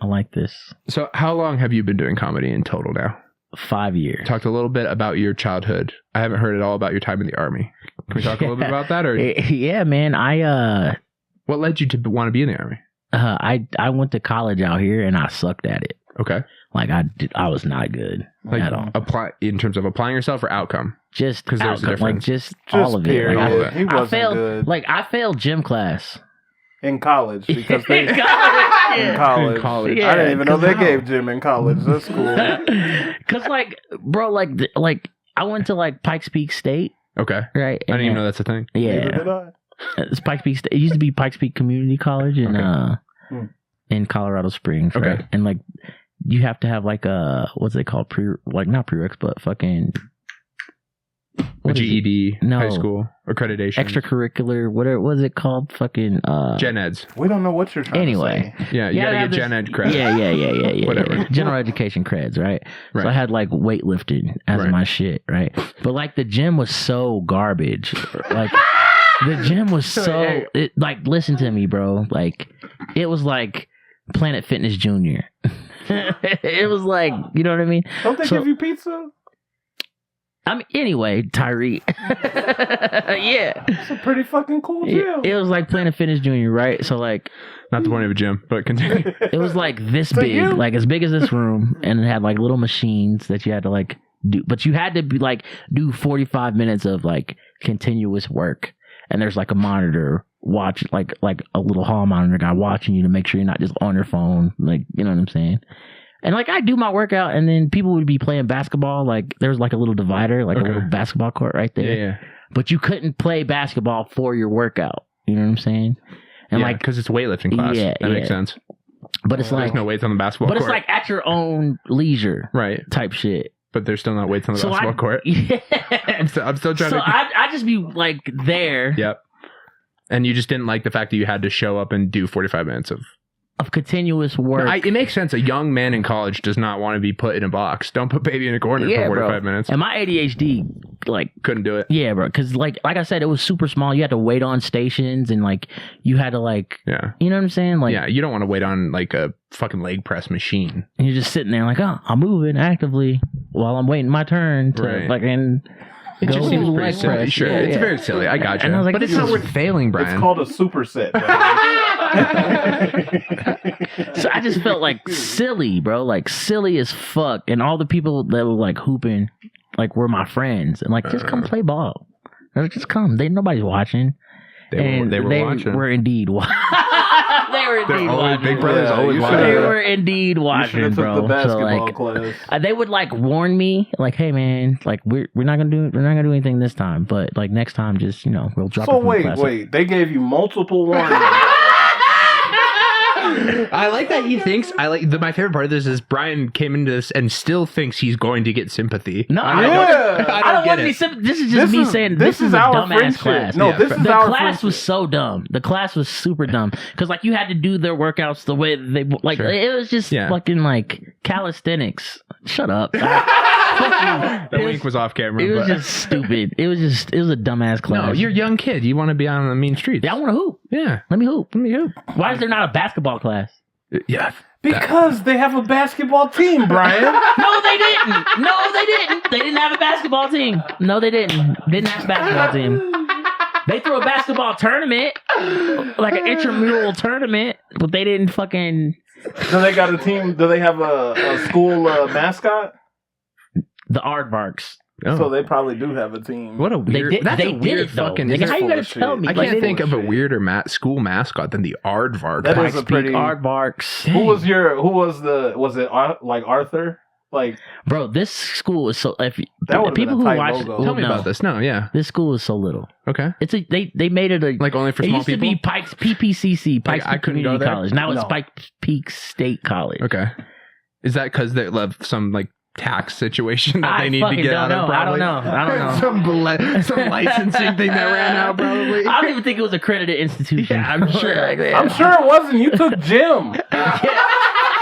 I like this. So how long have you been doing comedy in total now? 5 years. Talked a little bit about your childhood. I haven't heard at all about your time in the Army. Can we talk a little bit about that? Or Yeah, man. what led you to want to be in the Army? I went to college out here and I sucked at it. Okay. Like I was not good Like at all. apply in terms of applying yourself or outcome? Just 'Cause there's a outcome, like difference. just all of it. period. Like, all of it. He I wasn't failed. good Like I failed gym class. in college because they In college, in yeah. college. In college. Yeah, I didn't even know 'cause they how? gave gym in college. That's cool. Cause like, bro, like I went to like Pikes Peak State, Okay. right? I didn't even know that's a thing. Neither Yeah, did I. it's Pikes Peak State. It used to be Pikes Peak Community College in Hmm. in Colorado Springs, right? Okay. And like, you have to have like a what's it called? Not prereqs, but fucking A what is it? GED, No. high school, accreditation. Extracurricular, whatever was it called? Fucking Gen Eds. We don't know what you're trying Anyway. to say. Yeah, you Yeah, gotta I get have Gen this- Ed credit. Yeah. Whatever. General education creds, right? Right. So I had like weightlifting as Right. my shit, right? But like the gym was so garbage. Like the gym was so like listen to me, bro. Like it was like Planet Fitness Junior. It was like, you know what I mean? Don't they So- give you pizza? I mean, anyway, Tairee. Yeah. It's a pretty fucking cool gym. It was like Planet Fitness Junior, right? So like Not the point of a gym, but continue. it was like this So big, you- like as big as this room, and it had like little machines that you had to like do, but you had to be like do 45 minutes of like continuous work, and there's like a monitor watch, like a little hall monitor guy watching you to make sure you're not just on your phone, like, you know what I'm saying? And like I do my workout, and then people would be playing basketball. Like there was like a little divider, like Okay. a little basketball court right there, Yeah. but you couldn't play basketball for your workout. You know what I'm saying? And Yeah, like, because it's weightlifting class. Yeah, that makes yeah. sense. but it's There's like, no weights on the basketball but court. it's like at your own leisure right, type shit. but there's still not weights on the So basketball court. Yeah. I'm still trying So to. I just be like there Yep. And you just didn't like the fact that you had to show up and do 45 minutes of. of continuous work. It makes sense. A young man in college does not want to be put in a box. Don't put baby in a corner Yeah, for 45 bro. minutes. And my ADHD, like, Couldn't do it. yeah, bro, because like I said, it was super small. You had to wait on stations, and like you had to like, Yeah. you know what I'm saying? Like, Yeah. You don't want to wait on like a fucking leg press machine. you're just sitting there like, oh, I'm moving actively while I'm waiting my turn to Right. fucking It just go seems to the pretty leg silly. press. Sure. Yeah, It's yeah. very silly. I got you. And I was like, but it's this not is- worth failing, Brian. It's called a superset. So I just felt like silly, bro, like silly as fuck. And all the people that were like hooping, like were my friends, and like just come play ball. Like, just come. Nobody's watching. They were watching. Were indeed watching. They were indeed watching. Big Brother's Yeah, always you watching. They should've- were indeed You should watching, have took bro. the So basketball like, class. they would like warn me, like, "Hey, man, like we're not gonna do anything this time, but like next time, just we'll drop." So it from the class." wait, they gave you multiple warnings. I like that he thinks. My favorite part of this is Brian came into this and still thinks he's going to get sympathy. No, I don't want any sympathy. This is just me saying this is a dumbass class. No, Yeah, this is The our class friendship. was so dumb. The class was super dumb because like you had to do their workouts the way they like. Sure. It was just Yeah. fucking like calisthenics. Shut up. That wink was off camera. It was but- just stupid. It was a dumbass class. no, you're a young kid. You want to be out on the mean streets. Yeah, I want to hoop. Yeah. Let me hoop. Why is there not a basketball class? Yeah. Because they have a basketball team, Brian. No, they didn't. They didn't have a basketball team. No, they didn't. Didn't have a basketball team. They threw a basketball tournament, like an intramural tournament, but they didn't fucking. Do they got a team? Do they have a school mascot? The Aardvarks. Oh. So they probably do have a team. What a weird. That's They a did weird it though. fucking. Nigga, how you full gonna of tell shit. me? I Like, can't they- think of a weirder school mascot than the Aardvark. That is I a pretty. Aardvarks. Who was it like Arthur? Like, Bro, this school is so. If That would've people been a who tight watch, logo. Tell me know, about this. No, yeah. This school is so little. Okay. It's they made it a Like only for it small used people. to be Pikes PPCC Pikes I Peak couldn't go Community there? College. Now it's No. Pikes Peak State College. Okay. Is that because they love some like tax situation that I they need to fucking get don't out of? know. I Probably? don't know. some licensing thing that ran out. Probably. I don't even think it was accredited institution. Yeah, I'm sure. I'm sure it wasn't. You took gym.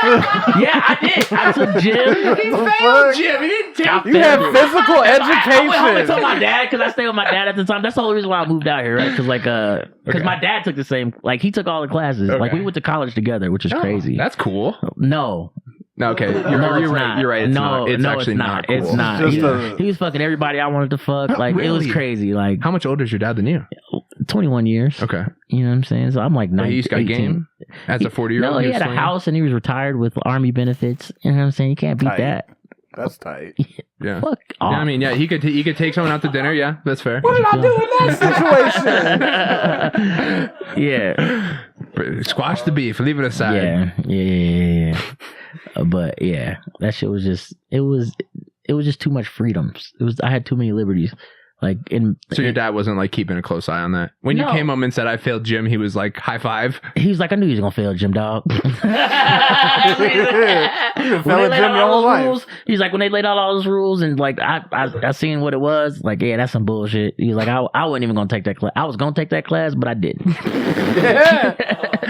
Yeah, I did. I took gym. He The failed fuck? Jim. He didn't take. You have physical I went home and education. told my dad because I stayed with my dad at the time. That's the only reason why I moved out here, right? Because Okay. my dad took the same. Like he took all the classes. Like Okay. we went to college together, which is Oh, crazy. That's cool. No, No, okay, no, you're it's right. not. You're right. It's no, not. It's no, actually it's not. It's cool. not. Just He was fucking everybody I wanted to fuck. Like it was Really? crazy. Like How much older is your dad than you? 21 years. Okay. You know what I'm saying? So I'm like 19. He's got 18. game as a 40-year-old. No, he had a house and he was retired with army benefits. You know what I'm saying? You can't beat Tight. that. That's tight. Yeah. Fuck off. Yeah, I mean, yeah, he could take someone out to dinner. Yeah, that's fair. What did I do in that situation? Yeah. Squash the beef. Leave it aside. Yeah. But yeah, that shit was just it was just too much freedoms. I had too many liberties. Like So your dad wasn't like keeping a close eye on that. When you No. came home and said I failed gym, he was like high five. he was like, I knew he was gonna fail, Jim dog. You done When failed they laid gym out your all whole those life. rules, he's like, when they laid out all those rules and like I seen what it was, like, yeah, that's some bullshit. He's like, I wasn't even gonna take that class. I was gonna take that class, but I didn't. Yeah.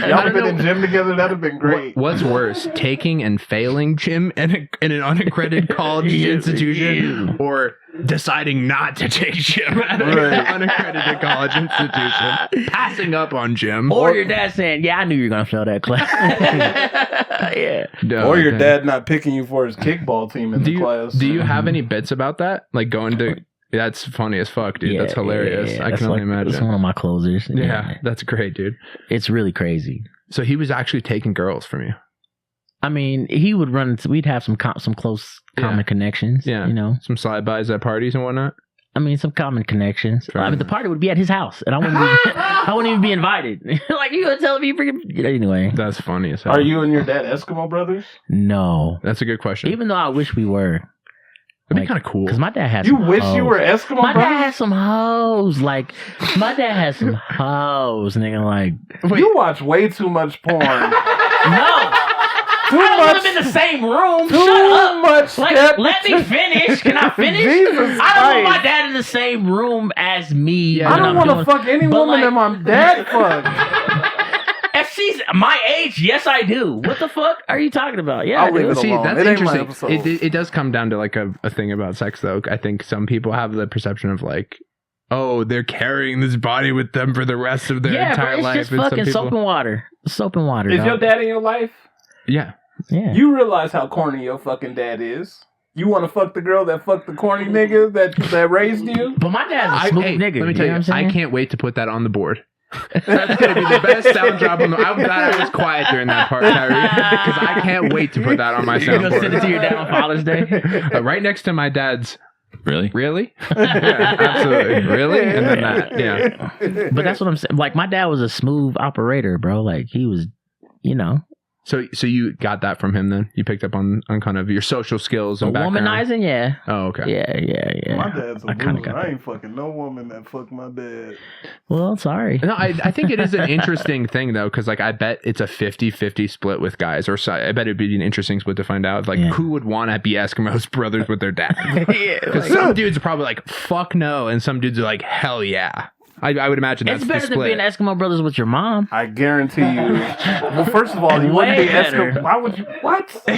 Y'all have been in gym together. That'd have been great. What's worse, taking and failing gym in an unaccredited college institution, or deciding not to take gym at an Right. unaccredited college institution, passing up on gym, Or your dad saying, yeah, I knew you were gonna fail that class. Yeah. No, Or your okay. dad not picking you for his kickball team in the class. Do you have any bits about that? Like going to. That's funny as fuck, dude. That's hilarious. Yeah, I that's can only like- It's imagine. one of my closers. Yeah, that's great, dude. It's really crazy. So he was actually taking girls from you. I mean, he would run. We'd have some close common Yeah. connections. Yeah. You know, Some slide-bys at parties and whatnot. I mean, some common connections. Fair I mean, the enough. party would be at his house, and I wouldn't even be invited. Like you gonna tell me, freaking anyway? That's funny as hell. Are you and your dad Eskimo brothers? No. That's a good question. Even though I wish we were, It'd be like, kind of cool. because my dad has. You some wish hoes. you were Eskimo My dad brothers? has some hoes. Like my dad has some hoes, nigga. Like You watch way too much porn. no. Too I don't much. put them in the same room. Too Shut up. much. Like, step- let me finish. Can I finish? Jesus I don't want my Christ. dad in the same room as me. Yeah, I when don't I'm want to doing- fuck any but woman like- that my dad fucked. If she's my age, yes, I do. What the fuck are you talking about? Yeah, I'll I do. leave it See, alone. that's It ain't my interesting. episode. It does come down to like a thing about sex, though. I think some people have the perception of like, oh, they're carrying this body with them for the rest of their Yeah, entire but it's life. just and some fucking soap people, and water. Soap and water. Is dog. your dad in your life? yeah, Yeah. You realize how corny your fucking dad is. You want to fuck the girl that fucked the corny nigga that raised you? But my dad's a smooth hey, nigga. let me tell know you, what I'm I saying? can't wait to put that on the board. That's gonna be the best sound drop on the. I'm glad I was quiet during that part, Tairee, because I can't wait to put that on my You're gonna send it to your soundboard. dad on Father's Day. Right next to my dad's. Really? Really? Yeah, absolutely. Really? And then that. Yeah. But that's what I'm saying. Like my dad was a smooth operator, bro. Like he was, you know. So you got that from him then? You picked up on kind of your social skills and background? Womanizing, yeah. Oh, okay. Yeah. My dad's a I kinda loser. got I ain't fucking no woman that fucked my dad. Well, sorry. No, I think it is an interesting thing though, because like I bet it's a 50-50 split with guys, or I bet it'd be an interesting split to find out. Like who would want to be Eskimos brothers with their dad? Because some dudes are probably like fuck no, and some dudes are like hell yeah. I would imagine that's it's better the than split. being Eskimo brothers with your mom. I guarantee you. Well, first of all, you wouldn't be Eskimo. Why would you? What? Hey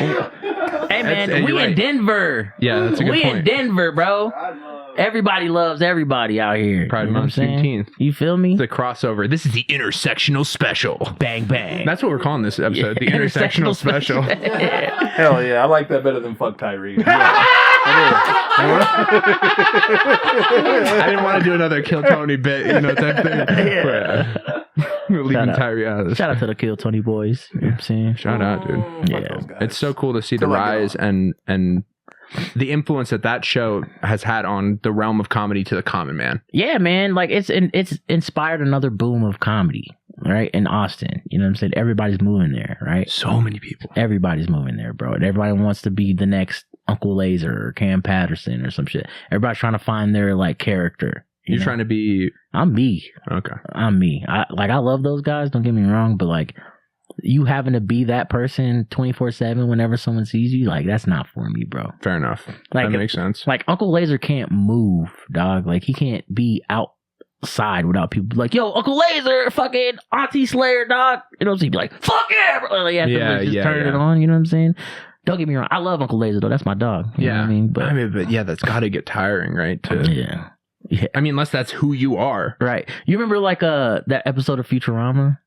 man, That's- we you're in right. Denver. Yeah, that's a good we point. in Denver, bro. Everybody loves everybody out here. Pride You know Month, what I'm saying? Juneteenth. You feel me? The crossover. This is the intersectional special. Bang bang. That's what we're calling this episode. The intersectional special. Hell yeah, I like that better than fuck Tairee. I didn't want to do another Kill Tony bit, type thing. We're leaving Shout out. Tairee out of this. Shout out to the Kill 20 boys. You know what I'm saying? Shout out, dude. Yeah. It's so cool to see the Till I get rise and the influence that show has had on the realm of comedy to the common man. Yeah, man. Like it's inspired another boom of comedy, right? In Austin. You know what I'm saying? Everybody's moving there, right? So many people. Everybody's moving there, bro. And everybody wants to be the next Uncle Laser or Cam Patterson or some shit. Everybody's trying to find their like character. You're trying to be I'm me. okay. I'm me. I love those guys, don't get me wrong, but like you having to be that person 24/7 whenever someone sees you, like that's not for me, bro. Fair enough. Like That makes sense. Like Uncle Laser can't move, dog. Like he can't be outside without people like, yo, Uncle Laser, fucking Auntie Slayer, dog. You know what I'm saying? Be like, fuck yeah, bro. Like, just turn it on. You know what I'm saying? Don't get me wrong. I love Uncle Laser though. That's my dog. You know what I mean? But yeah, that's got to get tiring, right? yeah. I mean, unless that's who you are. Right. You remember like that episode of Futurama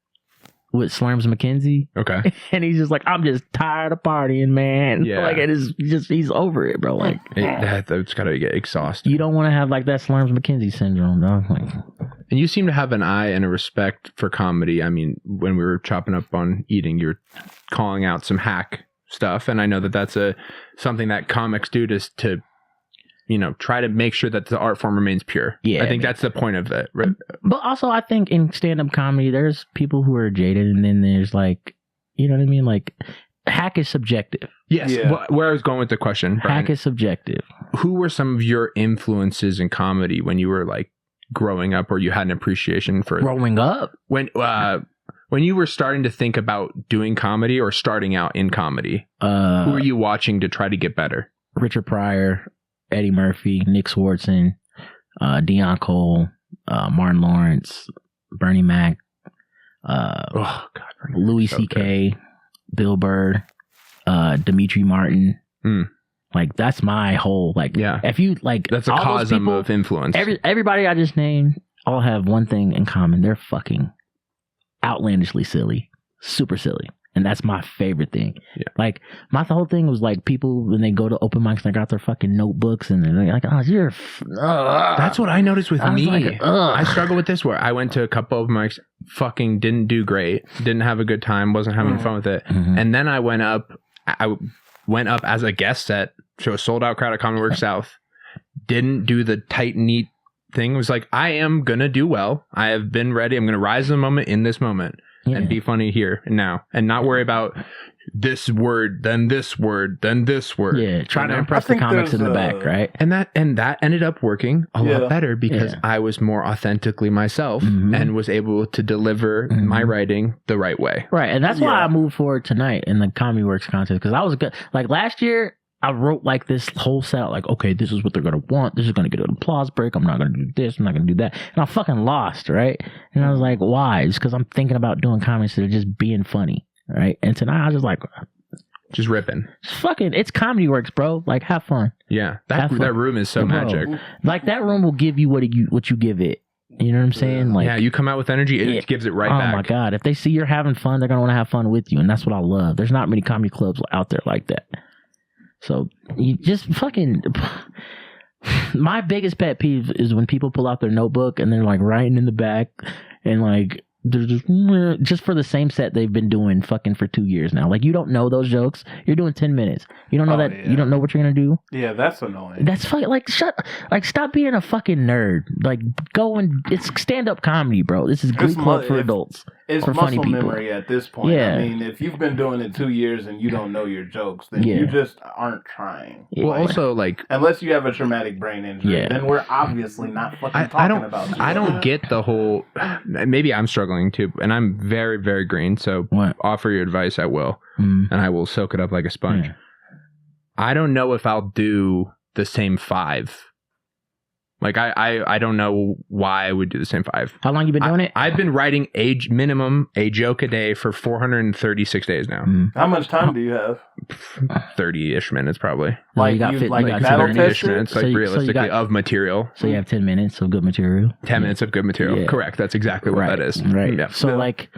with Slurms McKenzie? Okay. And he's just like, I'm just tired of partying, man. Yeah. Like it is just he's over it, bro. Like That's got to get exhausting. you don't want to have like that Slurms McKenzie syndrome, dog. Like And you seem to have an eye and a respect for comedy. I mean, when we were chopping up on eating, you're calling out some hack stuff, and I know that that's something that comics do to try to make sure that the art form remains pure. Yeah, I think that's the point of it. Right? But also, I think in stand-up comedy, there's people who are jaded, and then there's like, you know what I mean? Like, hack is subjective. Yes. Yeah. Where I was going with the question, Brian, Hack is subjective. who were some of your influences in comedy when you were like growing up, or you had an appreciation for Growing up, when you were starting to think about doing comedy or starting out in comedy? Who were you watching to try to get better? Richard Pryor, Eddie Murphy, Nick Swartzen, Dion Cole, Martin Lawrence, Bernie Mac, Oh God, Louis so C.K., Bill Burr, Demetri Martin. Like that's my whole like. Yeah. If you like, That's a all those cosm people, of influence. Everybody I just named all have one thing in common. They're fucking outlandishly silly, super silly. And that's my favorite thing. Yeah. Like my whole thing was like people when they go to open mics, they got their fucking notebooks and they're like, "Oh, you're." That's what I noticed with I was me. like, ugh. I struggle with this where I went to a couple of mics, fucking didn't do great, didn't have a good time, wasn't having fun with it, and then I went up as a guest set to a sold out crowd at Comedy Works South. Didn't do the tight, neat thing. It was like, I am gonna do well. I have been ready. I'm gonna rise to the moment in this moment. And be funny here and now, and not worry about this word, then this word, then this word. Yeah, trying to impress the comics in the back, right? And that ended up working a lot better because Yeah. I was more authentically myself and was able to deliver my writing the right way. Right, and that's why I moved forward tonight in the Comedy Works contest because I was good. Like last year, I wrote like this whole set, like, okay, this is what they're gonna want. This is gonna get an applause break. I'm not gonna do this. I'm not gonna do that. And I fucking lost, right? And I was like, why? It's because I'm thinking about doing comedy instead of just being funny, right? And tonight I was just like, Just ripping. fucking, it's Comedy Works, bro. Like, have fun. Yeah, Have fun. that room is so Bro, magic. Like that room will give you what you give it. You know what I'm saying? Like, Yeah, you come out with energy, it gives it right back. Oh my god! If they see you're having fun, they're gonna want to have fun with you, and that's what I love. There's not many comedy clubs out there like that. So you just fucking. My biggest pet peeve is when people pull out their notebook and they're like writing in the back, and like they're just for the same set they've been doing fucking for 2 years now. Like you don't know those jokes. You're doing 10 minutes. You don't know that. Yeah. You don't know what you're gonna do. Yeah, that's annoying. That's fucking like stop being a fucking nerd. Like go and it's stand up comedy, bro. This is Glee Club for adults. It's for funny muscle people. memory at this point. Yeah. I mean, if you've been doing it 2 years and you don't know your jokes, then Yeah. you just aren't trying. Well, also like Unless you have a traumatic brain injury, Yeah. then we're obviously not fucking I talking about you. I don't get the whole. Maybe I'm struggling too, and I'm very very green. So What? offer your advice, I will, Mm. and I will soak it up like a sponge. Yeah. I don't know if I'll do the same 5. Like I don't know why I would do the same 5. How long you been doing it? I've been writing minimum a joke a day for 436 days now. Mm. How much time do you have? 30-ish minutes probably. Like you got you fit- like you got battle 30-ish 30-ish tested? minutes, like So you realistically, got- of material. So you have 10 minutes of good material. 10 minutes of good material. Yeah. Correct. That's exactly what Right. that is. Right. Yeah. So like,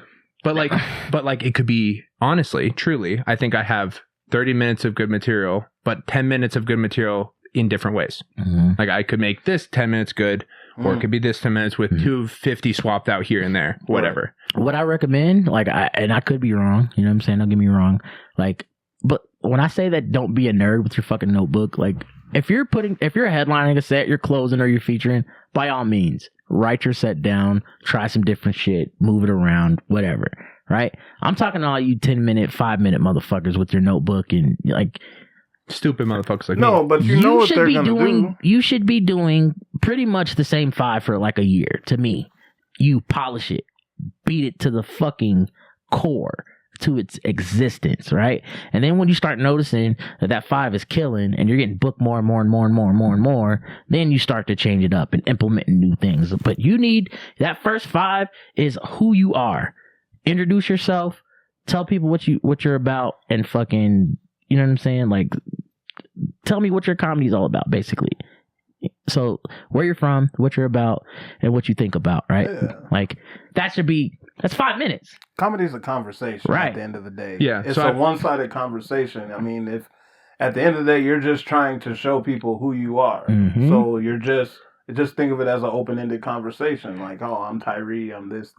But like it could be, honestly, truly, I think I have 30 minutes of good material, but 10 minutes of good material in different ways. mhm. Like I could make this 10 minutes good, or it could be this 10 minutes with 250 swapped out here and there, whatever. what I recommend, like, and I could be wrong, you know what I'm saying? Don't get me wrong. Like, but when I say that, don't be a nerd with your fucking notebook. Like, if you're headlining a set, you're closing or you're featuring, by all means, write your set down, try some different shit, move it around, whatever. Right? I'm talking to all you 10-minute, 5-minute motherfuckers with your notebook and like, Stupid motherfuckers like No, me. but you know what should they're be gonna doing. do. You should be doing pretty much the same 5 for like a year. To me, you polish it, beat it to the fucking core, to its existence, right? And then when you start noticing that 5 is killing, and you're getting booked more and more and more and more and more and more, then you start to change it up and implementing new things. But you need that first 5 is who you are. Introduce yourself, tell people what you're about, and fucking, you know what I'm saying? Like, tell me what your comedy is all about, basically. So where you're from, what you're about, and what you think about, right? Yeah. Like that's 5 minutes. Comedy's a conversation Right. at the end of the day. Yeah, It's so a one-sided conversation. I mean, if at the end of the day you're just trying to show people who you are. Mhm. So you're just think of it as an open-ended conversation. Like, oh, I'm Tairee, I'm this.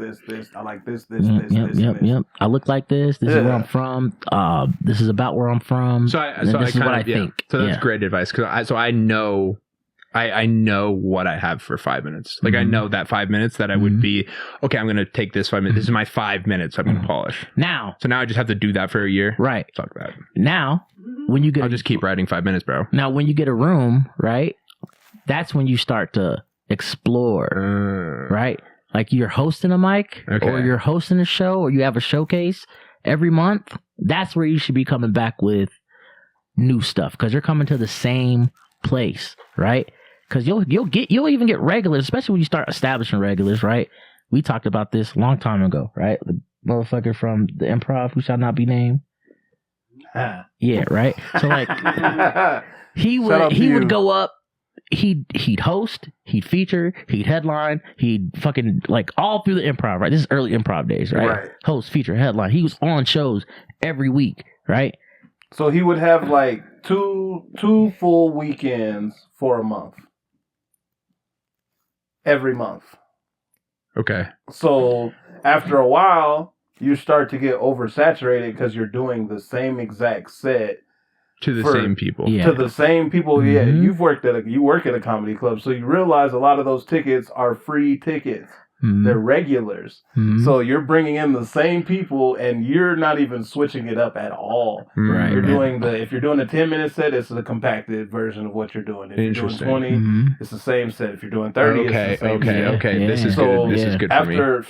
I like this. Yep. I look like this. This is where Yeah. I'm from. This is about where I'm from. So and I this is what kind I of, yeah. think. So that's Yeah. great advice, because I know I know what I have for 5 minutes. Like I know that 5 minutes that I would be, okay, I'm going to take this 5 minutes. This is my 5 minutes I'm going to polish. Now, So now I just have to do that for a year. right Fuck that. now, when you get I'll just keep writing 5 minutes, bro. now when you get a room, right? That's when you start to explore, right? Like you're hosting a mic, Okay. or you're hosting a show, or you have a showcase every month. That's where you should be coming back with new stuff, because you're coming to the same place, right? Because you'll even get regulars, especially when you start establishing regulars, right? We talked about this a long time ago, right? The motherfucker from the Improv who shall not be named. Yeah, right. So like he would go up, he'd host, he'd feature, he'd headline, he'd fucking like all through the Improv, right? This is early Improv days, right? Right. Host, feature, headline. He was on shows every week, right? So he would have like two full weekends for a month. Every month. Okay. So after a while, you start to get oversaturated because you're doing the same exact set To the For- same people. Yeah. to the same people. Yeah, Mhm. you work at a comedy club, so you realize a lot of those tickets are free tickets. Mhm. They're regulars. Mhm. So you're bringing in the same people, and you're not even switching it up at all. Right. You're doing if you're doing a 10-minute set, it's a compacted version of what you're doing. If you're doing Interesting. 20, Mhm. it's the same set. If you're doing 30, Okay. it's the same Okay. set. Okay. Yeah. This is So, good. This is yeah. good for me. After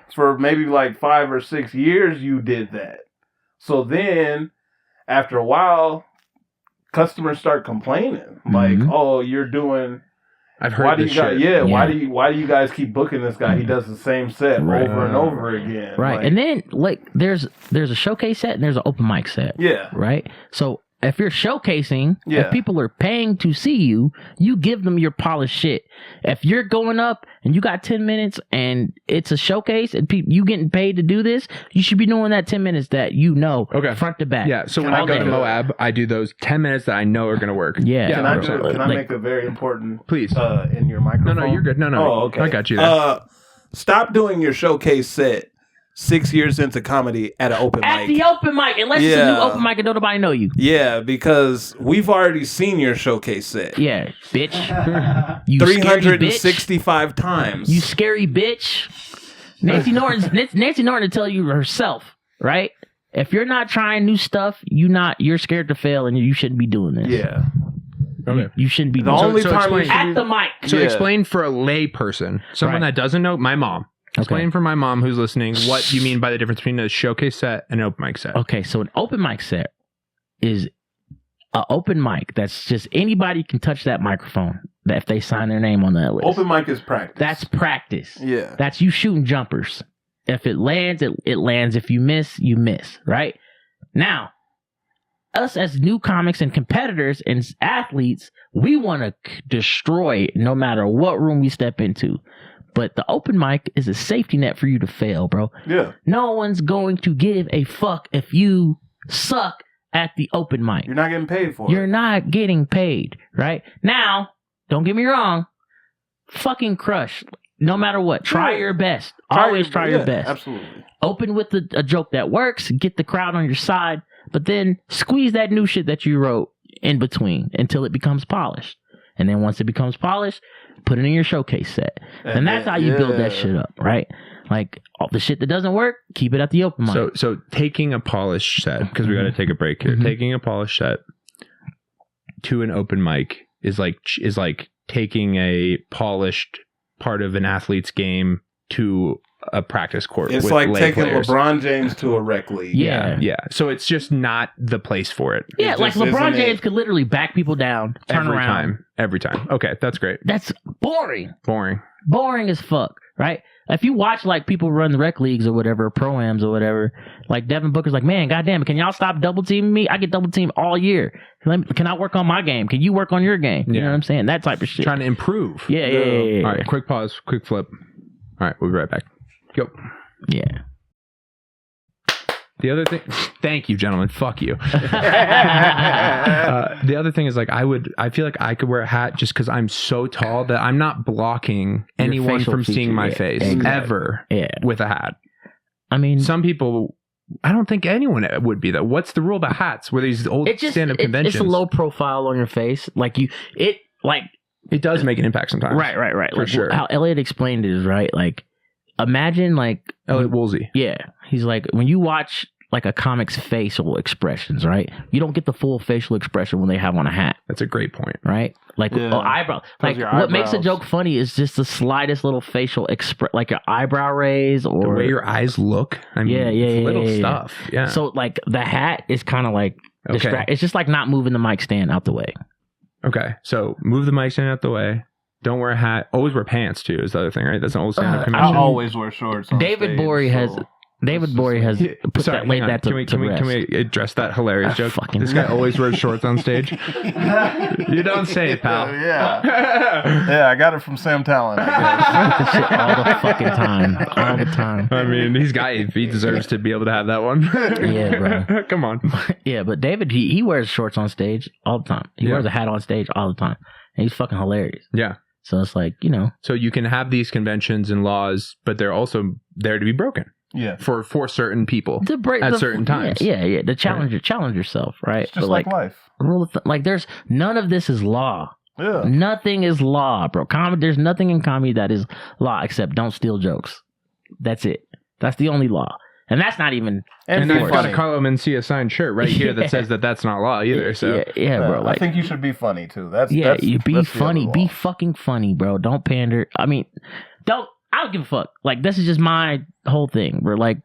for maybe like 5 or 6 years, you did that. So then, after a while, customers start complaining, like, Mhm. "Oh, you're doing." I've heard Why do this you guys? shit. Yeah, Why Yeah. do you guys keep booking this guy? He does the same set Right. over and over again. Right. Like, And then like there's a showcase set and there's an open mic set. yeah, Right? So if you're showcasing, Yeah. if people are paying to see you, you give them your polished shit. If you're going up and you got 10 minutes and it's a showcase and you getting paid to do this, you should be doing that 10 minutes that you know Okay. front to back. Yeah. So when All I go to day. Moab, I do those 10 minutes that I know are going to work. Yeah. Can I bro. can I Like- make a very important Please. in your microphone? No, you're good. No. Oh, okay. I got you there. Stop doing your showcase set 6 years into comedy at an open At mic. the open mic, unless it's a Yeah. new open mic and don't nobody know you. Yeah, because we've already seen your showcase set Yeah, bitch. You scary bitch. 365 times. You scary bitch. Nancy Norton to tell you herself, right? If you're not trying new stuff, you're scared to fail, and you shouldn't be doing this. Yeah. Okay. You shouldn't be The doing only so time we explain- should at the mic. So Yeah. explain for a lay person, someone Right. that doesn't know, my mom. Explain Okay. for my mom who's listening what you mean by the difference between a showcase set and an open mic set. Okay, so an open mic set is an open mic that's just anybody can touch that microphone that if they sign their name on that list. Open mic is practice. That's practice. Yeah. That's you shooting jumpers. If it lands, it lands. If you miss, you miss, right? Now, us as new comics and competitors and athletes, we want to destroy no matter what room we step into. But the open mic is a safety net for you to fail, bro. Yeah. No one's going to give a fuck if you suck at the open mic. You're not getting paid for You're it. not getting paid, right? Now, don't get me wrong. Fucking crush. No matter what. Try Yeah. your best. Always try your best. Absolutely. Open with a joke that works. Get the crowd on your side. But then squeeze that new shit that you wrote in between until it becomes polished. And then once it becomes polished, put it in your showcase set. And that's how you build that shit up, right? Like all the shit that doesn't work, keep it at the open mic. So taking a polished set, because we got to take a break here. Mhm. Taking a polished set to an open mic is like taking a polished part of an athlete's game to a practice court. It's with like lay taking players. LeBron James to a rec league. Yeah. Yeah. So it's just not the place for it. Yeah, It like just LeBron isn't James it. could literally back people down, turn Every around. time. Okay, that's great. That's boring. Boring. Boring as fuck, right? If you watch like people run the rec leagues or whatever, pro-ams or whatever, like Devin Booker's like, man, goddamn it, can y'all stop double teaming me? I get double teamed all year. Can I work on my game? Can you work on your game? You Yeah. know what I'm saying? That type of shit. Trying to improve. Yeah. All right, quick pause, quick flip. All right, we'll be right back. Go. Yeah. The other thing, thank you, gentlemen. Fuck you. The other thing is like I feel like I could wear a hat just because I'm so tall that I'm not blocking Your anyone facial from seeing feature, my yeah, face exactly. ever Yeah. with a hat. I mean, Some people, I don't think anyone would be though. What's the rule about hats? Where these old it just stand-up conventions? it's a low profile on your face. Like it does make an impact sometimes. right. For Like, sure. How Elliot explained it is right. Like imagine like Elliot Woolsey. yeah, he's like when you watch like a comic's facial expressions, right? You don't get the full facial expression when they have on a hat, That's a great point. right? Like Yeah. eyebrow. Like your what makes a eyebrows. joke funny is just the slightest little facial like your eyebrow raise or The way your eyes look. I mean, Yeah, it's little yeah. stuff. Yeah. So like the hat is kind of like Okay. It's just like not moving the mic stand out the way. Okay. So move the mic stand out the way. Don't wear a hat. Always wear pants too. Is the other thing, right? That's an old stand-up I convention. I mean, always wear shorts. On David stage, Borey has so David it's Borey just has put Sorry, that laid hang on. that to Can we rest. address that hilarious Ah, joke? fucking- This guy always wears shorts on stage. You don't say it, pal. Yeah, I got it from Sam Talent. I That shit all the fucking time, all the time. I mean, he deserves to be able to have that one. Yeah, bro. Come on. Yeah, but David he wears shorts on stage all the time. He Yeah. wears a hat on stage all the time, and he's fucking hilarious. Yeah. So it's like So you can have these conventions and laws, but they're also there to be broken yeah, for certain people. to break At certain times. Yeah. The challenge yourself, right? it's just like life. rule of like there's none of this is law. Yeah, Nothing is law, bro. There's nothing in comedy that is law except don't steal jokes. That's it. That's the only law. And that's not even And be I've got a funny. Carlo Mencia signed shirt right here that says that that's not law either. So yeah, bro. I Like, think you should be funny too. That's you be that's the funny. other Be law. fucking funny, bro. Don't pander. I mean, I don't give a fuck. Like, this is just my whole thing. We're like,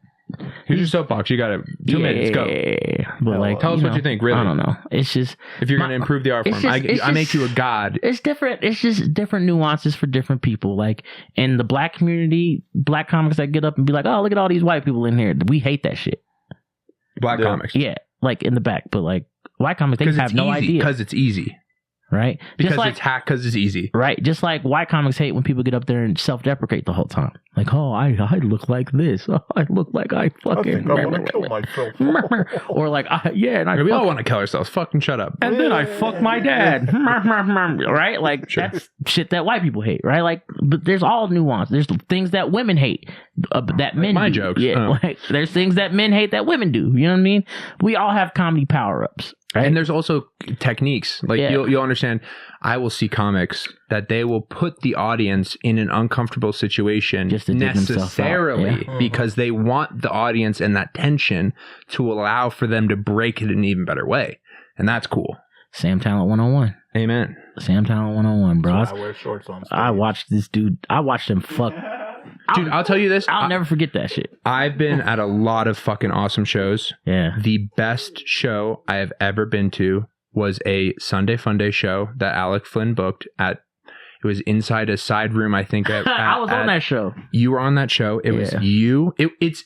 here's your soapbox. You got it. 2 minutes. Go. But like, Tell us what you think, really. I don't know. It's just If you're going to improve the art it's form, just- I make you a god. it's different. It's just different nuances for different people. Like in the black community, black comics that get up and be like, "Oh, look at all these white people in here." We hate that shit. Black Yeah. comics. Yeah, like in the back, but like white comics, they have no idea, Because it's easy. right? Because Just like it's hack. Because it's easy. right, just like white comics hate when people get up there and self-deprecate the whole time. Like, oh, I look like this. Oh, I look like I I fucking. think I want to kill myself. or like, and I We all fuck- want to kill ourselves. Fucking shut up. and then I fuck my dad. Right? Like, Sure. that's shit that white people hate, right? Like, but there's all nuance. There's things that women hate that men my do. jokes. Yeah. Oh. Like, there's things that men hate that women do. You know what I mean? We all have comedy power-ups. Right? And there's also techniques. Like you'll understand. I will see comics that they will put the audience in an uncomfortable situation just to necessarily because they want the audience and that tension to allow for them to break it in an even better way. And that's cool. Sam Talent 101. Amen. Sam Talent 101, bro. I wear shorts on stage. I watched this dude. I watched him fuck. Dude, I'll tell you this. I'll never forget that shit. I've been at a lot of fucking awesome shows. Yeah. The best show I have ever been to was a Sunday Funday show that Alec Flynn booked at. It was inside a side room, I think. I was on that show. You were on that show. It was you. It's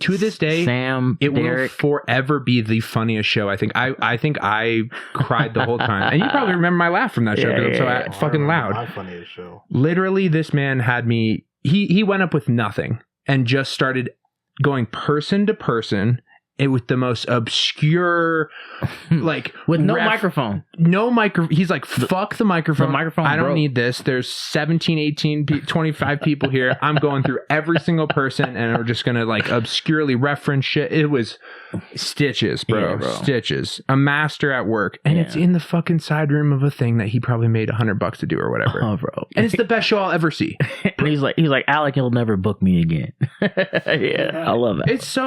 to this day, Sam, it Derek. will forever be the funniest show. I think I cried the whole time, and you probably remember my laugh from that show because I'm so fucking loud. My funniest show. Literally, this man had me. He went up with nothing and just started going person to person. It was the most obscure, like with no microphone. No micro. He's like, fuck the microphone. The microphone I don't broke. need this. There's 17, 18, 25 people here. I'm going through every single person and we're just going to like obscurely reference shit. It was stitches, bro. Yeah, bro. Stitches. A master at work. And it's in the fucking side room of a thing that he probably made $100 to do or whatever. Oh, bro. And it's the best show I'll ever see. And he's like, Alec, he'll never book me again. I love it. It's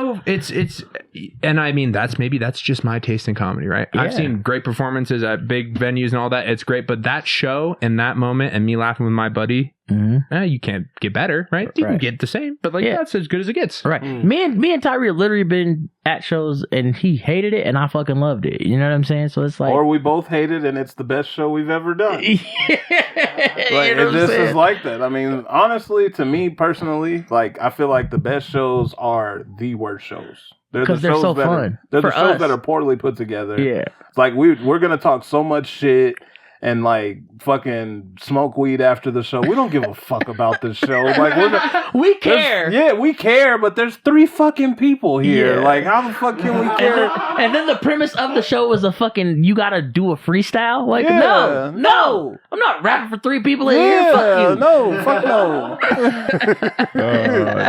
and I mean that's just my taste in comedy, right? I've seen great performances at big venues and all that. It's great, but that show and that moment and me laughing with my buddy, you can't get better, right? You can get the same, but that's as good as it gets. Right. Me and Tairee have literally been at shows and he hated it and I fucking loved it. You know what I'm saying? So it's like, or we both hate it and it's the best show we've ever done. you know It just is like that. I mean, honestly, to me personally, like I feel like the best shows are the worst shows. Because they're so fun. They're the shows that are poorly put together. Yeah. It's like we're gonna talk so much shit and like fucking smoke weed after the show. We don't give a fuck about the show. Like we care. Yeah, we care, but there's 3 fucking people here. Yeah. Like how the fuck can we care? And then the premise of the show was you gotta do a freestyle. Like Yeah, no, I'm not rapping for 3 people in here. Fuck you. No, fuck no.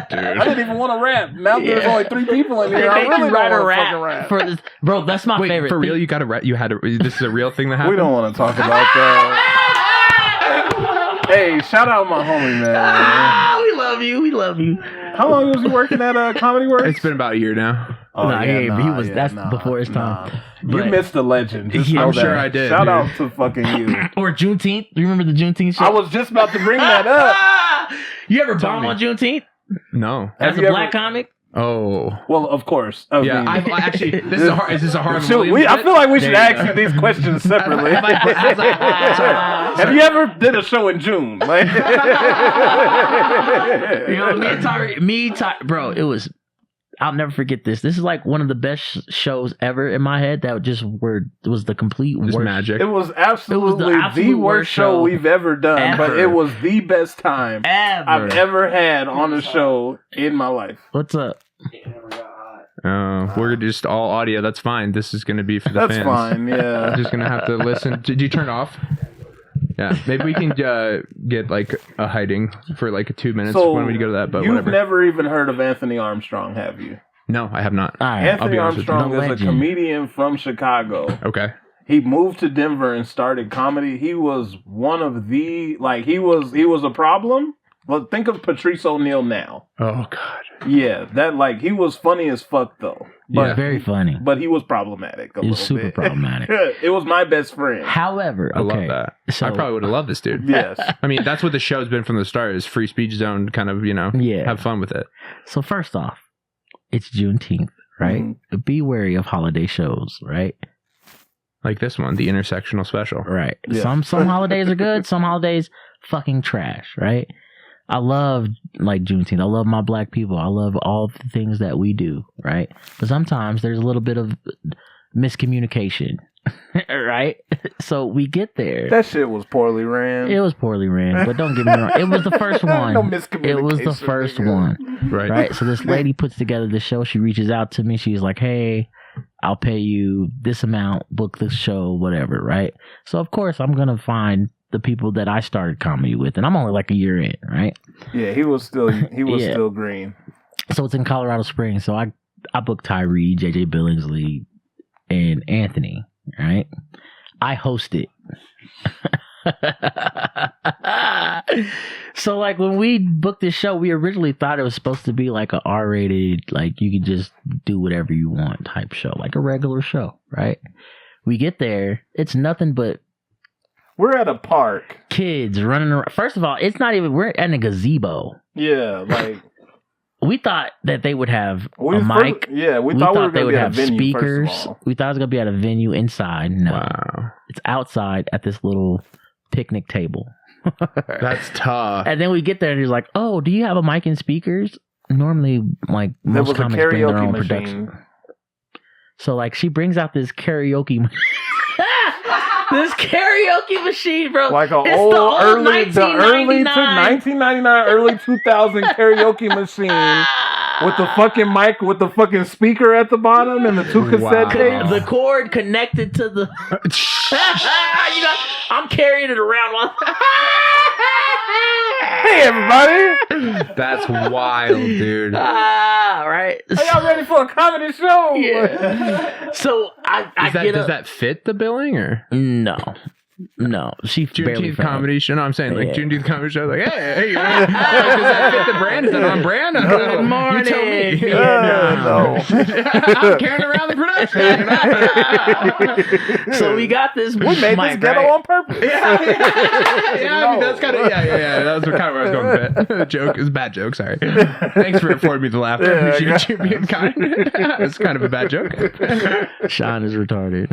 Dude. I didn't even want to rap. Now there's only 3 people in here. They I make really you don't write want a to fucking rap rap. for this, bro. That's my Wait, favorite. for real? You got to this is a real thing that happened? We don't want to talk about that. Hey, shout out my homie, man. We love you. We love you. How long was he working at Comedy Works? It's been about a year now. Oh, he was. That's before his time. You But- missed the legend. Just Yeah, know I'm sure that. I did, Shout dude. out to fucking you. Or Juneteenth. You remember the Juneteenth show? I was just about to bring that up. You ever bomb on Juneteenth No. as Have a you black ever- comic? Oh. Well, of course. I Yeah, mean, I've actually. Is this a hard shoot, I feel like we should ask you these questions separately. Have you ever did a show in June? Like, You know, me and Tairee, bro, it was. I'll never forget this. This is like one of the best shows ever in my head. That was the complete Just worst. magic. it was absolutely the absolute worst show we've ever done, but ever. it was the best time Ever. I've ever had on a show in my life. What's up? We're just all audio. That's fine. This is going to be for the That's fans. fine, yeah. I'm just going to have to listen. Did you turn it off? Yeah. Maybe we can get like a hiding for like 2 minutes So when we go to that, but you've whatever. never even heard of Anthony Armstrong, have you? No, I have not. All right. I'll Anthony be honest with you. Armstrong The is a legend. comedian from Chicago. Okay. He moved to Denver and started comedy. He was one of the he was a problem. Well, think of Patrice O'Neal now. Oh God. Yeah, that he was funny as fuck though. Yeah. Very funny. But he was problematic. He was super problematic. It was my best friend. However, I okay, love that. so- I probably would have loved this dude. Yes. I mean, that's what the show's been from the start is free speech zone kind of, Yeah. have fun with it. So first off, it's Juneteenth, right? Mm-hmm. Be wary of holiday shows, right? Like this one, the intersectional special. Right. Yeah. Some holidays are good. Some holidays fucking trash. Right. I love Juneteenth. I love my black people. I love all the things that we do. Right. But sometimes there's a little bit of miscommunication. Right. So we get there. That shit was poorly ran. It was poorly ran, but don't get me wrong. It was the first one. No miscommunication, It was the first nigga. one. Right. Right. So this lady puts together the show. She reaches out to me. She's like, "Hey, I'll pay you this amount, book this show, whatever." Right. So of course I'm gonna find the people that I started comedy with, and I'm only like a year in, right? Yeah, he was still Yeah. still green. So it's in Colorado Springs. So I booked Tairee, JJ Billingsley, and Anthony, right? I host it. So like when we booked this show, we originally thought it was supposed to be like a R-rated, like you could just do whatever you want type show, like a regular show, right? We get there, it's nothing but We're at a park. kids running around. First of all, it's not even, we're at a gazebo. Yeah, like We thought that they would have a mic. we thought we were going to be at a venue, speakers. first of all. We thought it was going to be at a venue inside. No, Wow. it's outside at this little picnic table. That's tough. And then we get there and he's like, "Oh, do you have a mic and speakers?" Normally, like There most was a comics bring their karaoke own machine. production. So like she brings out this karaoke. This karaoke machine, bro. Like an It's old, the old early 1999, early 2000 karaoke machine with the fucking mic, with the fucking speaker at the bottom and the two cassette Wow. tapes. The cord connected to the. You know, I'm carrying it around while. Hey, everybody! That's wild, dude. Right. Are y'all ready for a comedy show? Yeah. So I get Does up. that fit the billing or No. She barely Juneteenth fell. comedy show? No, I'm saying like Yeah. Juneteenth comedy show. Like, hey, does that fit the brand? Is it on brand? Good morning. You tell me. No. I'm carrying around the production. So we got this. We made this ghetto on purpose. Yeah, I mean, that's kind of yeah. That was kind of where I was going with it. Joke. It was a bad joke. Sorry. Thanks for affording me the laughter. Yeah, You being kind. It's kind of a bad joke. Sean is retarded.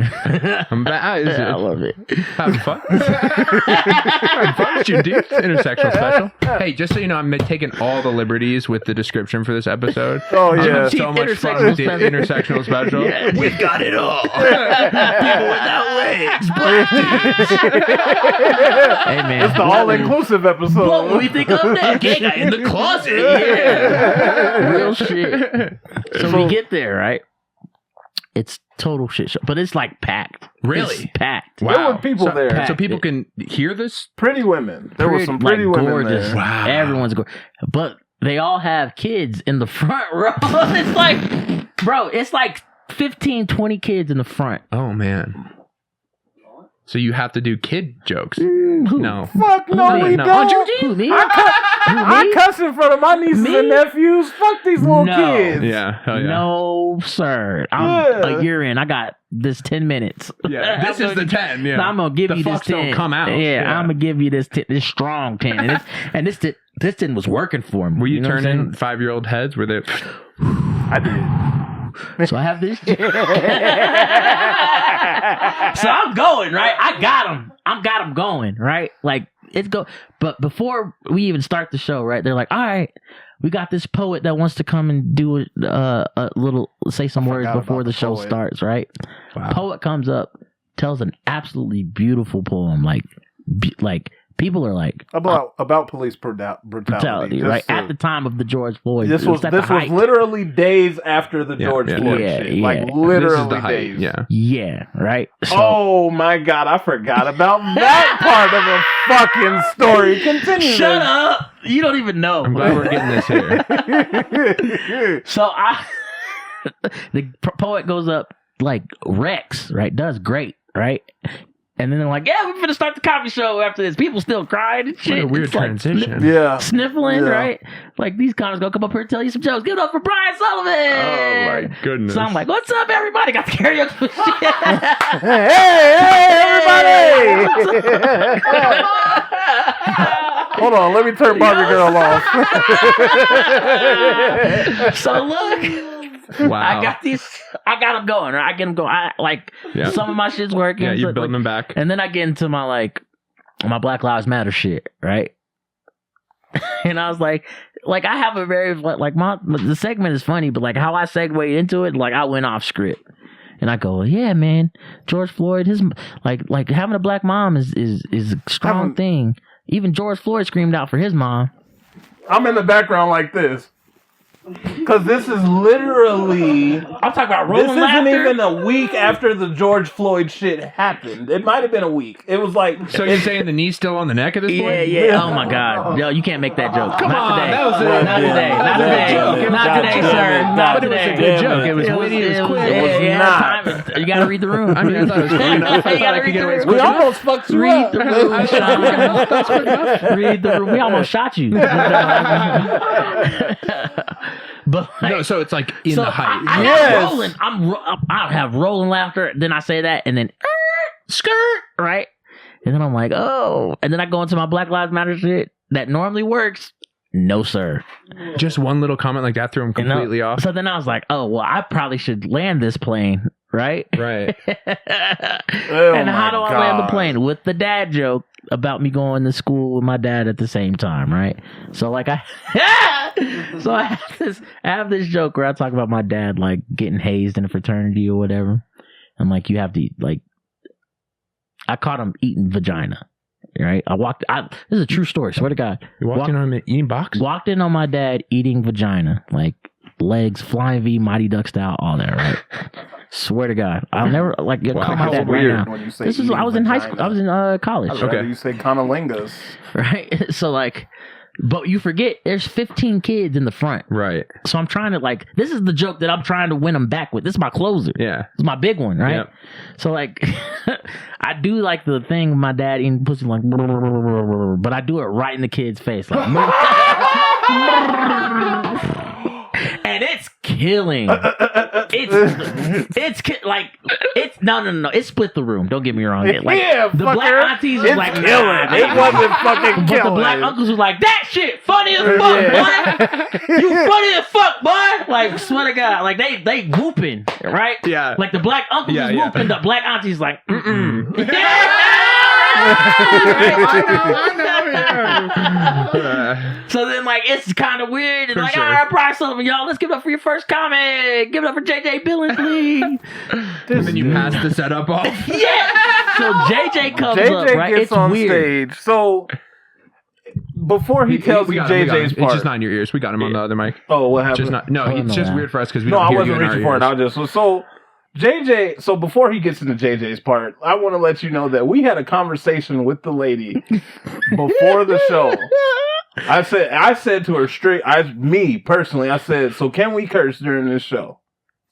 I'm bad. I love it. Having fun. Having fun with you, dude. Intersectional special. Hey, just so you know, I'm taking all the liberties with the description for this episode. Oh, I'm yeah. having so much fun with the intersectional special. Yeah. We've got it all. People without legs. Hey man, It's the all-inclusive episode. what do we think of that? Gay guy in the closet. Yeah. Real shit. So we get there, right? It's total shit show, but it's like packed. Really? It's packed. There were people there. So people can hear this? Pretty women. There were some pretty women gorgeous. there. Wow. Everyone's gorgeous. But they all have kids in the front row. It's like, bro, it's like 15, 20 kids in the front. Oh, man. So you have to do kid jokes? Who? No. Fuck no, we No. don't. Who, me? I cuss in front of my nieces Me? and nephews. Fuck these little No. kids. Yeah. Hell yeah. No, sir. I'm Yeah. a year in. I got this 10 minutes. Yeah. This is the 10. Yeah. I'm gonna give the you this fucks 10. don't come out. Yeah, I'm gonna give you this this strong 10. And this 10 was working for me. Were you know what I'm turning 5-year-old heads? Were they? I did. saying? So I have this. So I'm going, right? I got him going, right? Like it's go. But before we even start the show, right? They're like, all right, we got this poet that wants to come and do a little, say some words forgot before about the the show poet. starts, right? Wow. Poet comes up, tells an absolutely beautiful poem, like people are like About police brutality. right? Just At the time of the George Floyd, This it was at the height. literally days after the Yeah, George yeah. Floyd Yeah, shit. yeah. Like This is literally the height. days. Yeah. Yeah, right. So, Oh my god, I forgot about that part of the fucking story. Continue. shut up! You don't even know. I'm glad we're getting this here. So the poet goes up like Rex, right? Does great, right? And then they're like, yeah, we're gonna start the comedy show after this. People still crying and What shit. a weird It's like transition. Yeah. sniffling, Yeah. right? Like these comics gonna come up here and tell you some jokes. Give it up for Brian Sullivan. Oh my goodness. So I'm like, what's up, everybody? Got the karaoke machine. Hey, everybody! Hold on, let me turn Barbie Girl off. So look, Wow. I got them going, right? I get them going. Yeah. Some of my shit's working. Yeah, you're so, building like, them back. and then I get into my Black Lives Matter shit, right? And I was like I have a very the segment is funny, but like how I segued into it, like I went off script. And I go, yeah, man, George Floyd, his like having a black mom is a strong thing. Even George Floyd screamed out for his mom. I'm in the background like this. Because this is literally. I'm talking about This rolling isn't laughter. even a week after the George Floyd shit happened. It might have been a week. It was like. So you're saying the knee's still on the neck at this point? Yeah. Oh my God. Yo, you can't make that joke. Come Not on, today. that was Not today. Not today. Not today, sir. Not But it was a today. good joke. It was witty. It was quick. not. You gotta read the room. I mean, I thought it was funny enough. I thought I could get away with We it. almost fucked you Read up. the room, Sean. Read the room. We almost shot you. But like, No, so it's like in the height. I Yes. rolling. I have rolling laughter. Then I say that, and then skirt, right? And then I'm like, oh. And then I go into my Black Lives Matter shit that normally works. No, sir. Just one little comment like that threw him completely off. So then I was like, oh, well, I probably should land this plane, right? Right. And how do I land the plane? With the dad joke about me going to school with my dad at the same time, right? So like I have this joke where I talk about my dad like getting hazed in a fraternity or whatever. I'm like, you have to like, I caught him eating vagina, right? This is a true story, swear to God. You walked in on him eating box? Walked in on my dad eating vagina, like legs, flying V, Mighty Duck style, all that, right? Swear to God, I'll never like call my dad right now. When you say This is I was in high school. I was in college. Okay. You say conolingus. Right? So like, but you forget there's 15 kids in the front. Right. So I'm trying to like, this is the joke that I'm trying to win them back with. This is my closer. Yeah. It's my big one, right? Yep. So like, I do like the thing with my dad eating pussy like, but I do it right in the kid's face, like, and it's killing. It's no. It split the room. Don't get me wrong. Like, Yeah, the fucker. black aunties was It's like, killing. nah. It wasn't fucking But the killing. black uncles was like, that shit funny as fuck, boy. You funny as fuck, boy. Like, swear to God, like they whooping, right? Yeah. Like the black uncles Yeah, is yeah. whooping, the black aunties like, So then, like, it's kind of weird. And For like, sure. all right, Bryce Sullivan, y'all, let's give it up for your first comment. Give it up for JJ Billingsley. And then you pass the setup off. Yeah. So JJ comes JJ up, right? gets It's on weird. stage. So before he tells We you got him, we got him. JJ's It's part. just not in your ears. We got him on the other mic. Oh, what happened? Just not. No, Oh, it's no, just wow. weird for us because we No, don't I hear wasn't you in reaching our for it. ears. I just so JJ. So before he gets into JJ's part, I want to let you know that we had a conversation with the lady before the show. I said to her straight. Me personally, I said, so can we curse during this show?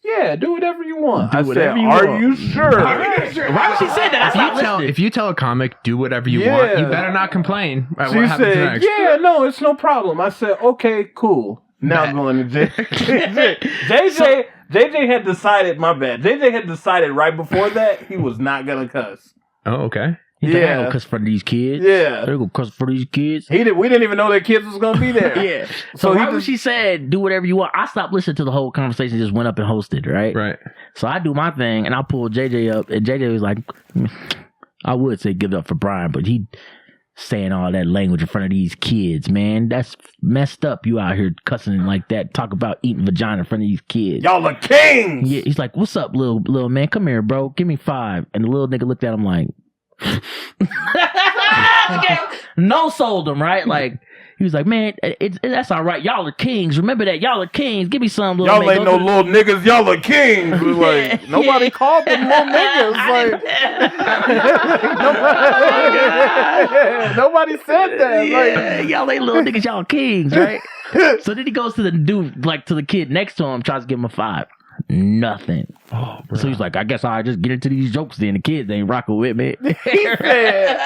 Yeah, do whatever you want. Do I whatever said, you are want. you sure? Why would she say that? I stopped If you tell a comic, do whatever you Yeah. want, you better not complain. What She happens said, next? yeah, no, it's no problem. I said, okay, cool. Now I'm going to JJ. JJ had decided, my bad. JJ had decided right before that he was not going to cuss. Oh, okay. Yeah. Because for these kids. Yeah. They're going to cuss for these kids. We didn't even know that kids was going to be there. Yeah. So So he right when just- she said, do whatever you want, I stopped listening to the whole conversation, just went up and hosted, right? Right. So I do my thing, and I pull JJ up, and JJ was like, I would say give it up for Brian, but he saying all that language in front of these kids, man. That's messed up. You out here cussing like that, talk about eating vagina in front of these kids. Y'all are kings. Yeah, he's like, what's up, little man? Come here, bro. Give me 5. And the little nigga looked at him like, no sold him, right? Like, he was like, man, that's all right. Y'all are kings. Remember that. Y'all are kings. Give me some, little Y'all man. ain't no little niggas. Y'all are kings. We're like, Yeah, nobody yeah. called them little niggas. Like, nobody said that. Yeah, y'all ain't little niggas, y'all kings, right? So then he goes to the dude, like to the kid next to him, tries to give him a 5. Nothing. Oh, bro. So he's like, I guess I'll just get into these jokes then. The kids ain't rocking with me. He said,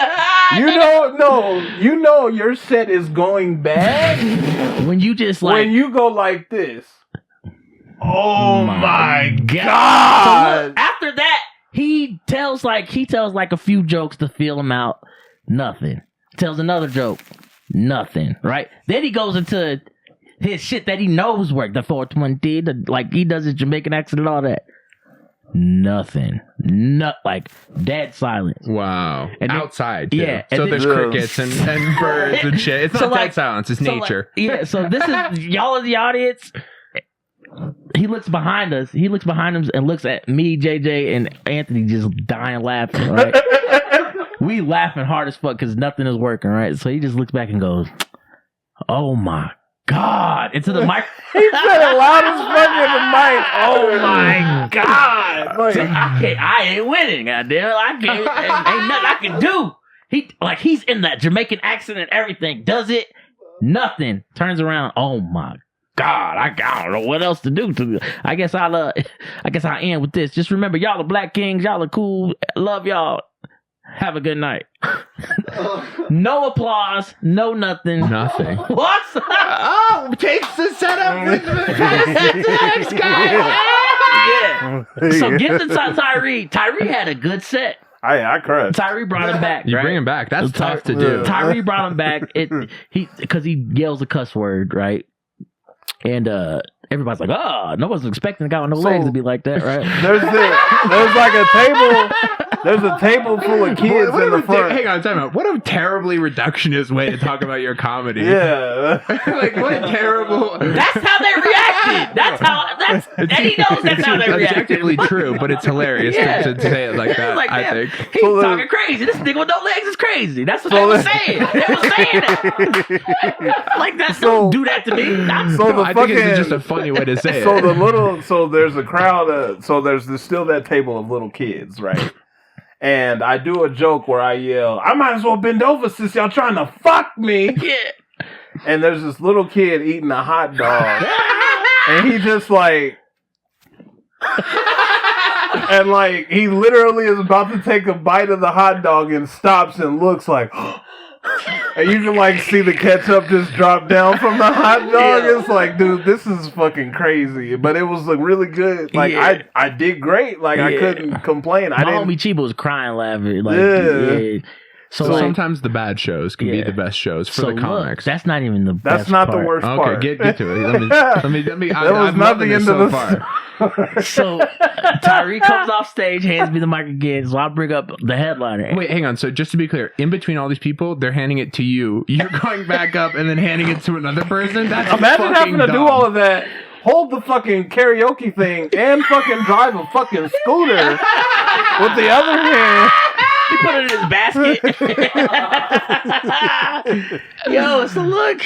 you know your set is going bad When you just like, when you go like this. Oh my So God. look, after that, he tells like a few jokes to feel him out. Nothing. Tells another joke. Nothing. Right? Then he goes into his shit that he knows work. The 420, like he does his Jamaican accent and all that. Nothing. Like dead silence. Wow. And then- Outside, too. yeah, and So then- there's crickets and birds and shit. It's not So, dead like- silence. It's So, nature. like, yeah, so this is y'all in the audience. He looks behind us. He looks behind him and looks at me, JJ, and Anthony just dying laughing, right? We laughing hard as fuck because nothing is working, right? So he just looks back and goes, oh my God!" into the mic. He said it loud as fuck in the mic. Oh my God! Like, I ain't winning. Goddamn, I can't. Ain't nothing I can do. He's in that Jamaican accent and everything. Does it? Nothing. Turns around. Oh my God! I don't know what else to do. I guess I'll end with this. Just remember, y'all are Black Kings. Y'all are cool. Love y'all. Have a good night. No applause. No nothing. Nothing. What? Oh, takes the setup with the next guy. Yeah. So get to Tairee. Tairee had a good set. I crushed. Tairee brought him back. You right? bring him back. That's tough to do. Tairee brought him back. Because he yells a cuss word, right? And everybody's like, "Oh, no one's expecting a guy with no legs to be like that, right?" There's like a table. There's a table full of kids in the front. Hang on, time out. What a terribly reductionist way to talk about your comedy. Yeah. Like, what a terrible... That's how they reacted. And he knows that's how they It's reacted. objectively true, but it's hilarious to say it like that, Like, I damn, think. he's talking crazy. This nigga with no legs is crazy. That's what they were saying. They were saying that. Like, don't do that to me. I think it's just a funny way to say it. So there's a crowd, so there's still that table of little kids, right? And I do a joke where I yell, "I might as well bend over since y'all trying to fuck me." Yeah. And there's this little kid eating a hot dog. And he just like... and like, he literally is about to take a bite of the hot dog and stops and looks like... And you can like see the ketchup just drop down from the hot dog. Yeah. It's like, dude, this is fucking crazy. But it was like really good. Like I did great. Like I couldn't complain. My homie Chiba was crying laughing. Like, So So like, sometimes the bad shows can be the best shows for the comics. That's not even the That's best not part. the worst part. Okay, get to it. Let me. That was not the end of the far. So Tairee comes off stage, hands me the mic again, so I bring up the headliner. Wait, hang on. So just to be clear, in between all these people, they're handing it to you. You're going back up and then handing it to another person. That's Imagine having to dumb. do all of that, hold the fucking karaoke thing, and fucking drive a fucking scooter with the other hand. He put it in his basket. Yo, so look.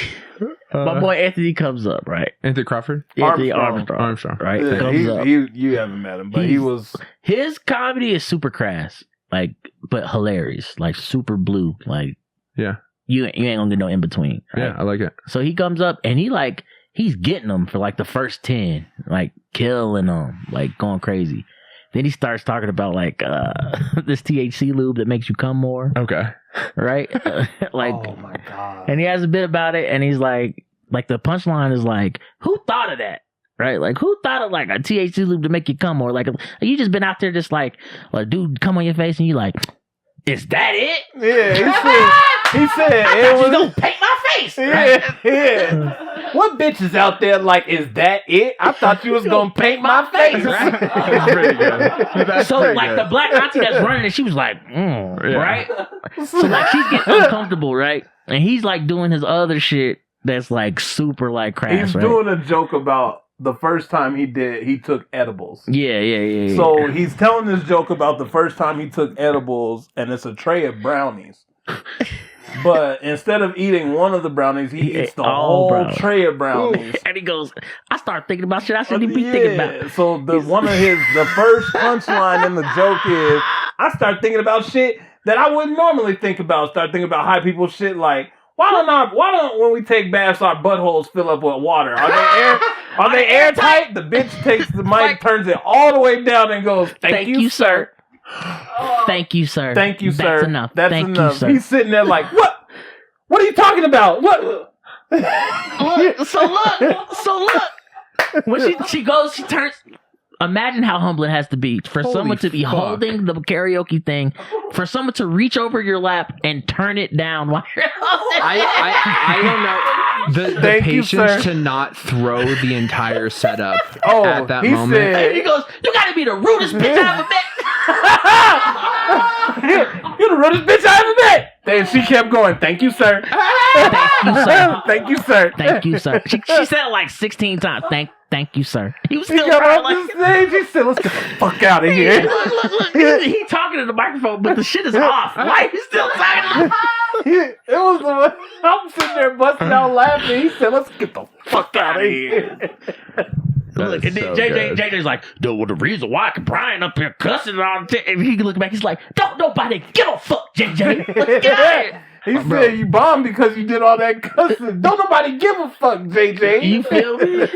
My boy Anthony comes up, right? Anthony Crawford? Anthony Armstrong. right? Yeah, Comes up. you haven't met him, but he was... His comedy is super crass, like, but hilarious, like super blue, like, yeah, you ain't gonna get no in between. Right? Yeah, I like it. So he comes up and he's getting them for like the first 10, like killing them, like going crazy. Then he starts talking about like this THC lube that makes you come more. Okay. Right? Like, oh my God. And he has a bit about it, and he's like the punchline is like, who thought of that? Right? Like, who thought of like a THC lube to make you come more? Like, you just been out there just like, a dude come on your face, and you like, is that it? Yeah, he said it was... You gonna paint my face? Yeah. What bitch is out there like, is that it? I thought you was gonna paint my face. Right? That's pretty good. That's So pretty like good. the black auntie that's running, and she was like, right? So like she's getting uncomfortable, right? And he's like doing his other shit that's like super like crass. He's right? doing a joke about the first time he took edibles. Yeah. So he's telling this joke about the first time he took edibles, and it's a tray of brownies. But instead of eating one of the brownies, he eats the whole tray of brownies. And he goes, I start thinking about shit I shouldn't even be thinking about. So the first punchline in the joke is, I start thinking about shit that I wouldn't normally think about. Start thinking about high people shit like, why don't when we take baths our buttholes fill up with water? Are they airtight? The bitch takes the mic, turns it all the way down, and goes, Thank you, sir. Thank you, sir. Thank you, sir. That's enough. That's Thank enough. you, sir. He's sitting there like, what? What are you talking about? What? So look. When she goes, she turns. Imagine how humble it has to be for someone to be holding the karaoke thing, for someone to reach over your lap and turn it down while you're I don't know. The patience to not throw the entire setup at that moment. And he goes, you gotta be the rudest bitch I ever met. You're the rudest bitch I ever met. Then she kept going, thank you, sir. Thank you, sir. Thank you, sir. Thank you, sir. She said it like 16 times. thank you, sir. He was He still got trying off the stage. He said, let's get the fuck out of here. look. He talking to the microphone, but the shit is off. Why he still talking? It was the I'm sitting there busting out laughing. He said, let's get the fuck out of here. Look, and then JJ's like, the reason why Brian up here cussing on and he look back, he's like, don't nobody give a fuck, JJ. Let's get out of here. He said you bombed because you did all that cussing. Don't nobody give a fuck, JJ. You feel me?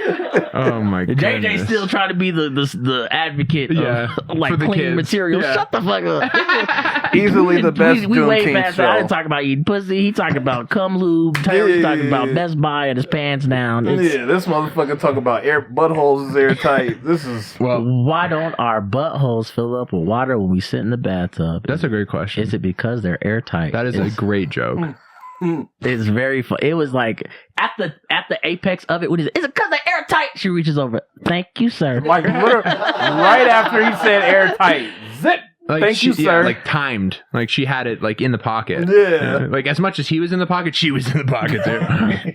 Oh my god. JJ's still trying to be the advocate of like for the clean kids. material. Yeah. Shut the fuck up. Easily the best we way Juneteenth past that. I didn't show. talk about eating pussy. He talking about cum lube. Tairee talking about Best Buy and his pants down. Yeah, this motherfucker talk about buttholes is airtight. This is Why don't our buttholes fill up with water when we sit in the bathtub? That's a great question. Is it because they're airtight? That is a great joke. It's very fun. It was like at the apex of it. What is it? Is it because they're airtight? She reaches over. Thank you, sir. like right after he said airtight. Zip. Like Thank you, sir. Like timed. Like she had it like in the pocket. Yeah. Like as much as he was in the pocket, she was in the pocket too.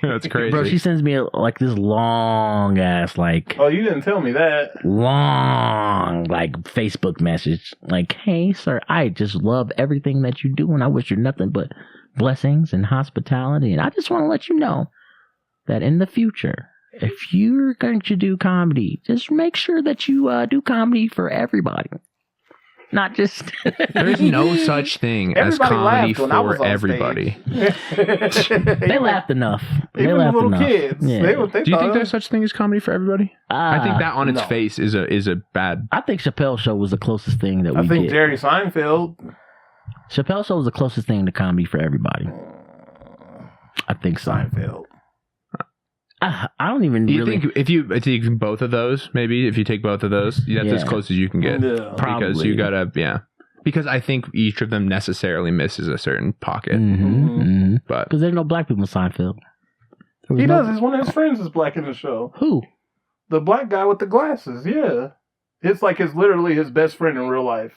That's crazy. Bro, she sends me like this long ass Oh, you didn't tell me that. long Facebook message like, hey sir, I just love everything that you do and I wish you nothing but blessings and hospitality, and I just want to let you know that in the future, if you're going to do comedy, just make sure that you do comedy for everybody, not just There's no such thing as Everybody comedy laughed when I was for on everybody. they laughed enough. They Even laughed little enough. kids. Yeah. They Do you thought, think there's such thing as comedy for everybody? I think that on its no. face is a bad. I think Chappelle Show was the closest thing that we I think get. Jerry Seinfeld. Chappelle Show was the closest thing to comedy for everybody. I think so. Seinfeld. I don't even Do you really think if you take both of those, maybe if you take both of those, that's as close as you can get. Yeah. Because Probably. you gotta, because I think each of them necessarily misses a certain pocket. But because there's no black people in Seinfeld. He does. It's one of his friends is black in the show. Who? The black guy with the glasses. Yeah. It's like literally his best friend in real life.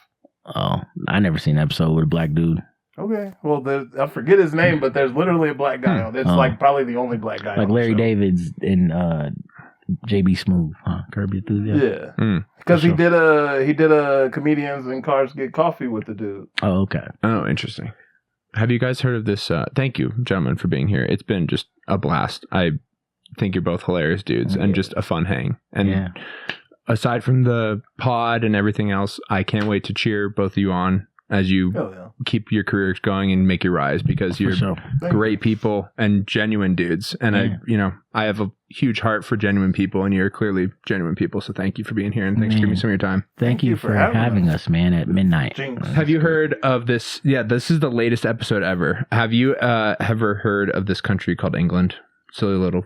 Oh, I never seen an episode with a black dude. Okay. Well, I forget his name, but there's literally a black guy on it. It's like probably the only black guy Like on the Larry show. David's in JB Smooth, huh? Curb Your Enthusiasm. Yeah. Because he did a comedians in cars get coffee with the dude. Oh, okay. oh, interesting. Have you guys heard of this? Thank you, gentlemen, for being here. It's been just a blast. I think you're both hilarious dudes and just a fun hang. And aside from the pod and everything else, I can't wait to cheer both of you on as you keep your careers going and make your rise, because you're great people and genuine dudes. And I have a huge heart for genuine people, and you're clearly genuine people. So thank you for being here, and thanks for giving me some of your time. Thank you for having us, man, at midnight. Have you heard of this? Yeah, this is the latest episode ever. Have you ever heard of this country called England? Silly little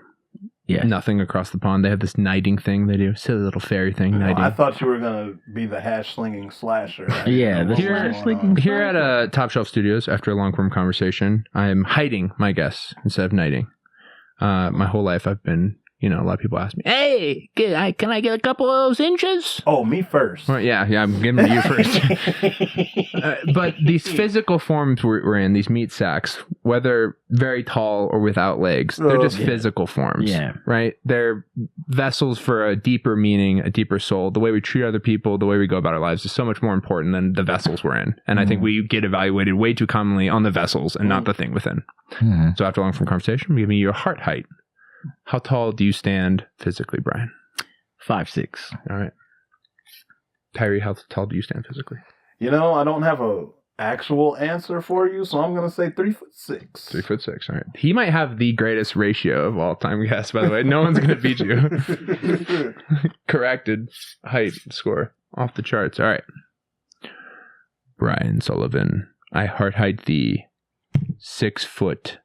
nothing across the pond. They have this knighting thing they do. Silly little fairy thing. Knighting. I thought you were going to be the hash-slinging slasher. Yeah, the hash-slinging. Here at Top Shelf Studios, after a long-form conversation, I'm hiding my guests instead of knighting. My whole life I've been, a lot of people ask me, hey, can I get a couple of those inches? Oh, me first. Well, yeah, I'm giving to you first. But these physical forms we're in, these meat sacks, whether very tall or without legs, they're just physical forms, right? They're vessels for a deeper meaning, a deeper soul. The way we treat other people, the way we go about our lives is so much more important than the vessels we're in. And I think we get evaluated way too commonly on the vessels and not the thing within. So after a long form conversation, give me your heart height. How tall do you stand physically, Brian? 5'6". All right. Tairee, how tall do you stand physically? I don't have a actual answer for you, so I'm going to say 3'6". 3'6". All right. He might have the greatest ratio of all time guests, by the way. No one's going to beat you. Corrected height score. Off the charts. All right. Brian Sullivan. I heart height thee 6'6".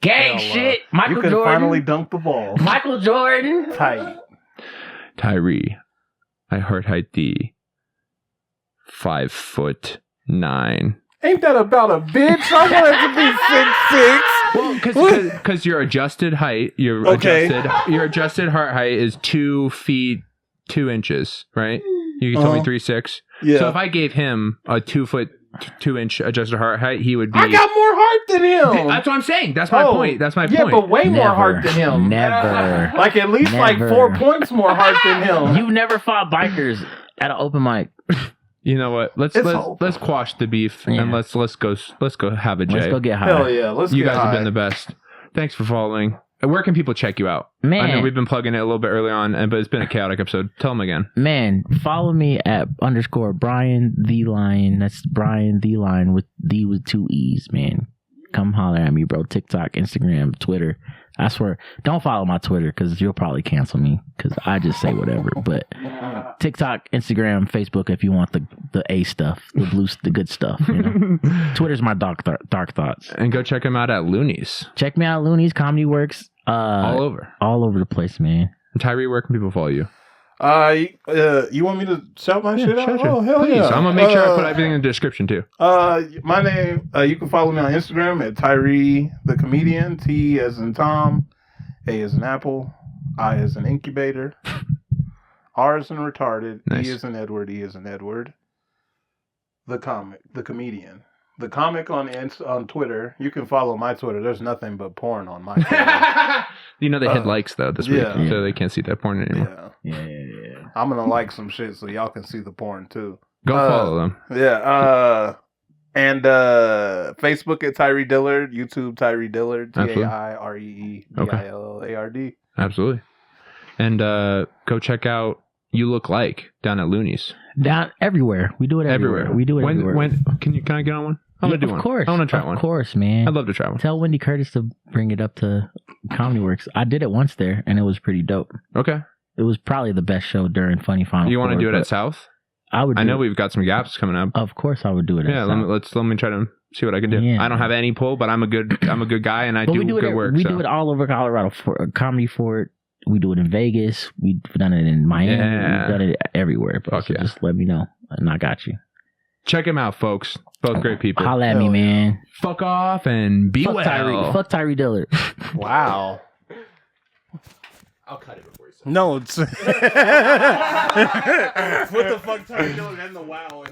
Gang shit. Michael you can Jordan. Finally dunk the ball. Michael Jordan. Tight. Tairee. I heart height thee 5'9". Ain't that about a bitch? I wanted to be 6'6". Well, because your adjusted height, your adjusted heart height is 2 feet 2 inches, right? You told me 3'6". Yeah. So if I gave him a 2 foot 2-inch adjusted heart height, he would be. I got more heart than him. That's what I'm saying. That's my point. That's my Yeah, point. but way more Never. heart than him. Never. Like at least like Never. 4 points more heart than him. You've never fought bikers at an open mic. You know what? Let's quash the beef and let's go have a J. Let's go get high. Hell yeah, You guys have been the best. Thanks for following. Where can people check you out? Man. I know we've been plugging it a little bit early on, but it's been a chaotic episode. Tell them again. Man, follow me at _Brian the Lion. That's Brian the Lion with D with 2 E's, man. Come holler at me, bro. TikTok, Instagram, Twitter. I swear, don't follow my Twitter because you'll probably cancel me because I just say whatever. But TikTok, Instagram, Facebook, if you want the A stuff, the good stuff. You know? Twitter's my dark thoughts. And go check them out at Loonees. Check me out, Loonees Comedy Works. All over the place, man. And Tairee, where can people follow you? You want me to shout my shit out? Sure. Oh, hell Please. yeah. I'm going to make sure I put everything in the description, too. My name, you can follow me on Instagram at Tairee the Comedian. T as in Tom, A as in Apple, I as in Incubator, R as in Retarded, Nice. E as in Edward, E as in Edward. The Comedian. The comic on Twitter. You can follow my Twitter. There's nothing but porn on my Twitter. You know they hit likes, though, this week, yeah. so they can't see that porn anymore. Yeah. I'm going to like some shit so y'all can see the porn, too. Go follow them. Yeah. And Facebook at Tairee Dillard, YouTube Tairee Dillard, TAIREE Absolutely. And go check out You Look Like down at Loonees. Down everywhere. We do it everywhere. We do it everywhere. Can I get on one? I want to do one. Of course. I want to try one. Of course, man. I'd love to try one. Tell Wendy Curtis to bring it up to Comedy Works. I did it once there, and it was pretty dope. Okay. It was probably the best show during Funny Final You want to Four, do it but at South? I would. I know we've got some gaps coming up. Of course, I would do it. At South. Let me try to see what I can do. Yeah. I don't have any pull, but I'm a good guy, and I do good work. We so. do it all over Colorado. For Comedy Fort. We do it in Vegas. We've done it in Miami. Yeah. We've done it everywhere. Bro. Fuck So yeah. just let me know, and I got you. Check him out, folks. Both great people. Holla at me, man. Fuck off and be Fuck well. Fuck Tairee Dillard. Wow. I'll cut it before you say No, it's what the fuck Tairee Dillard and the wow.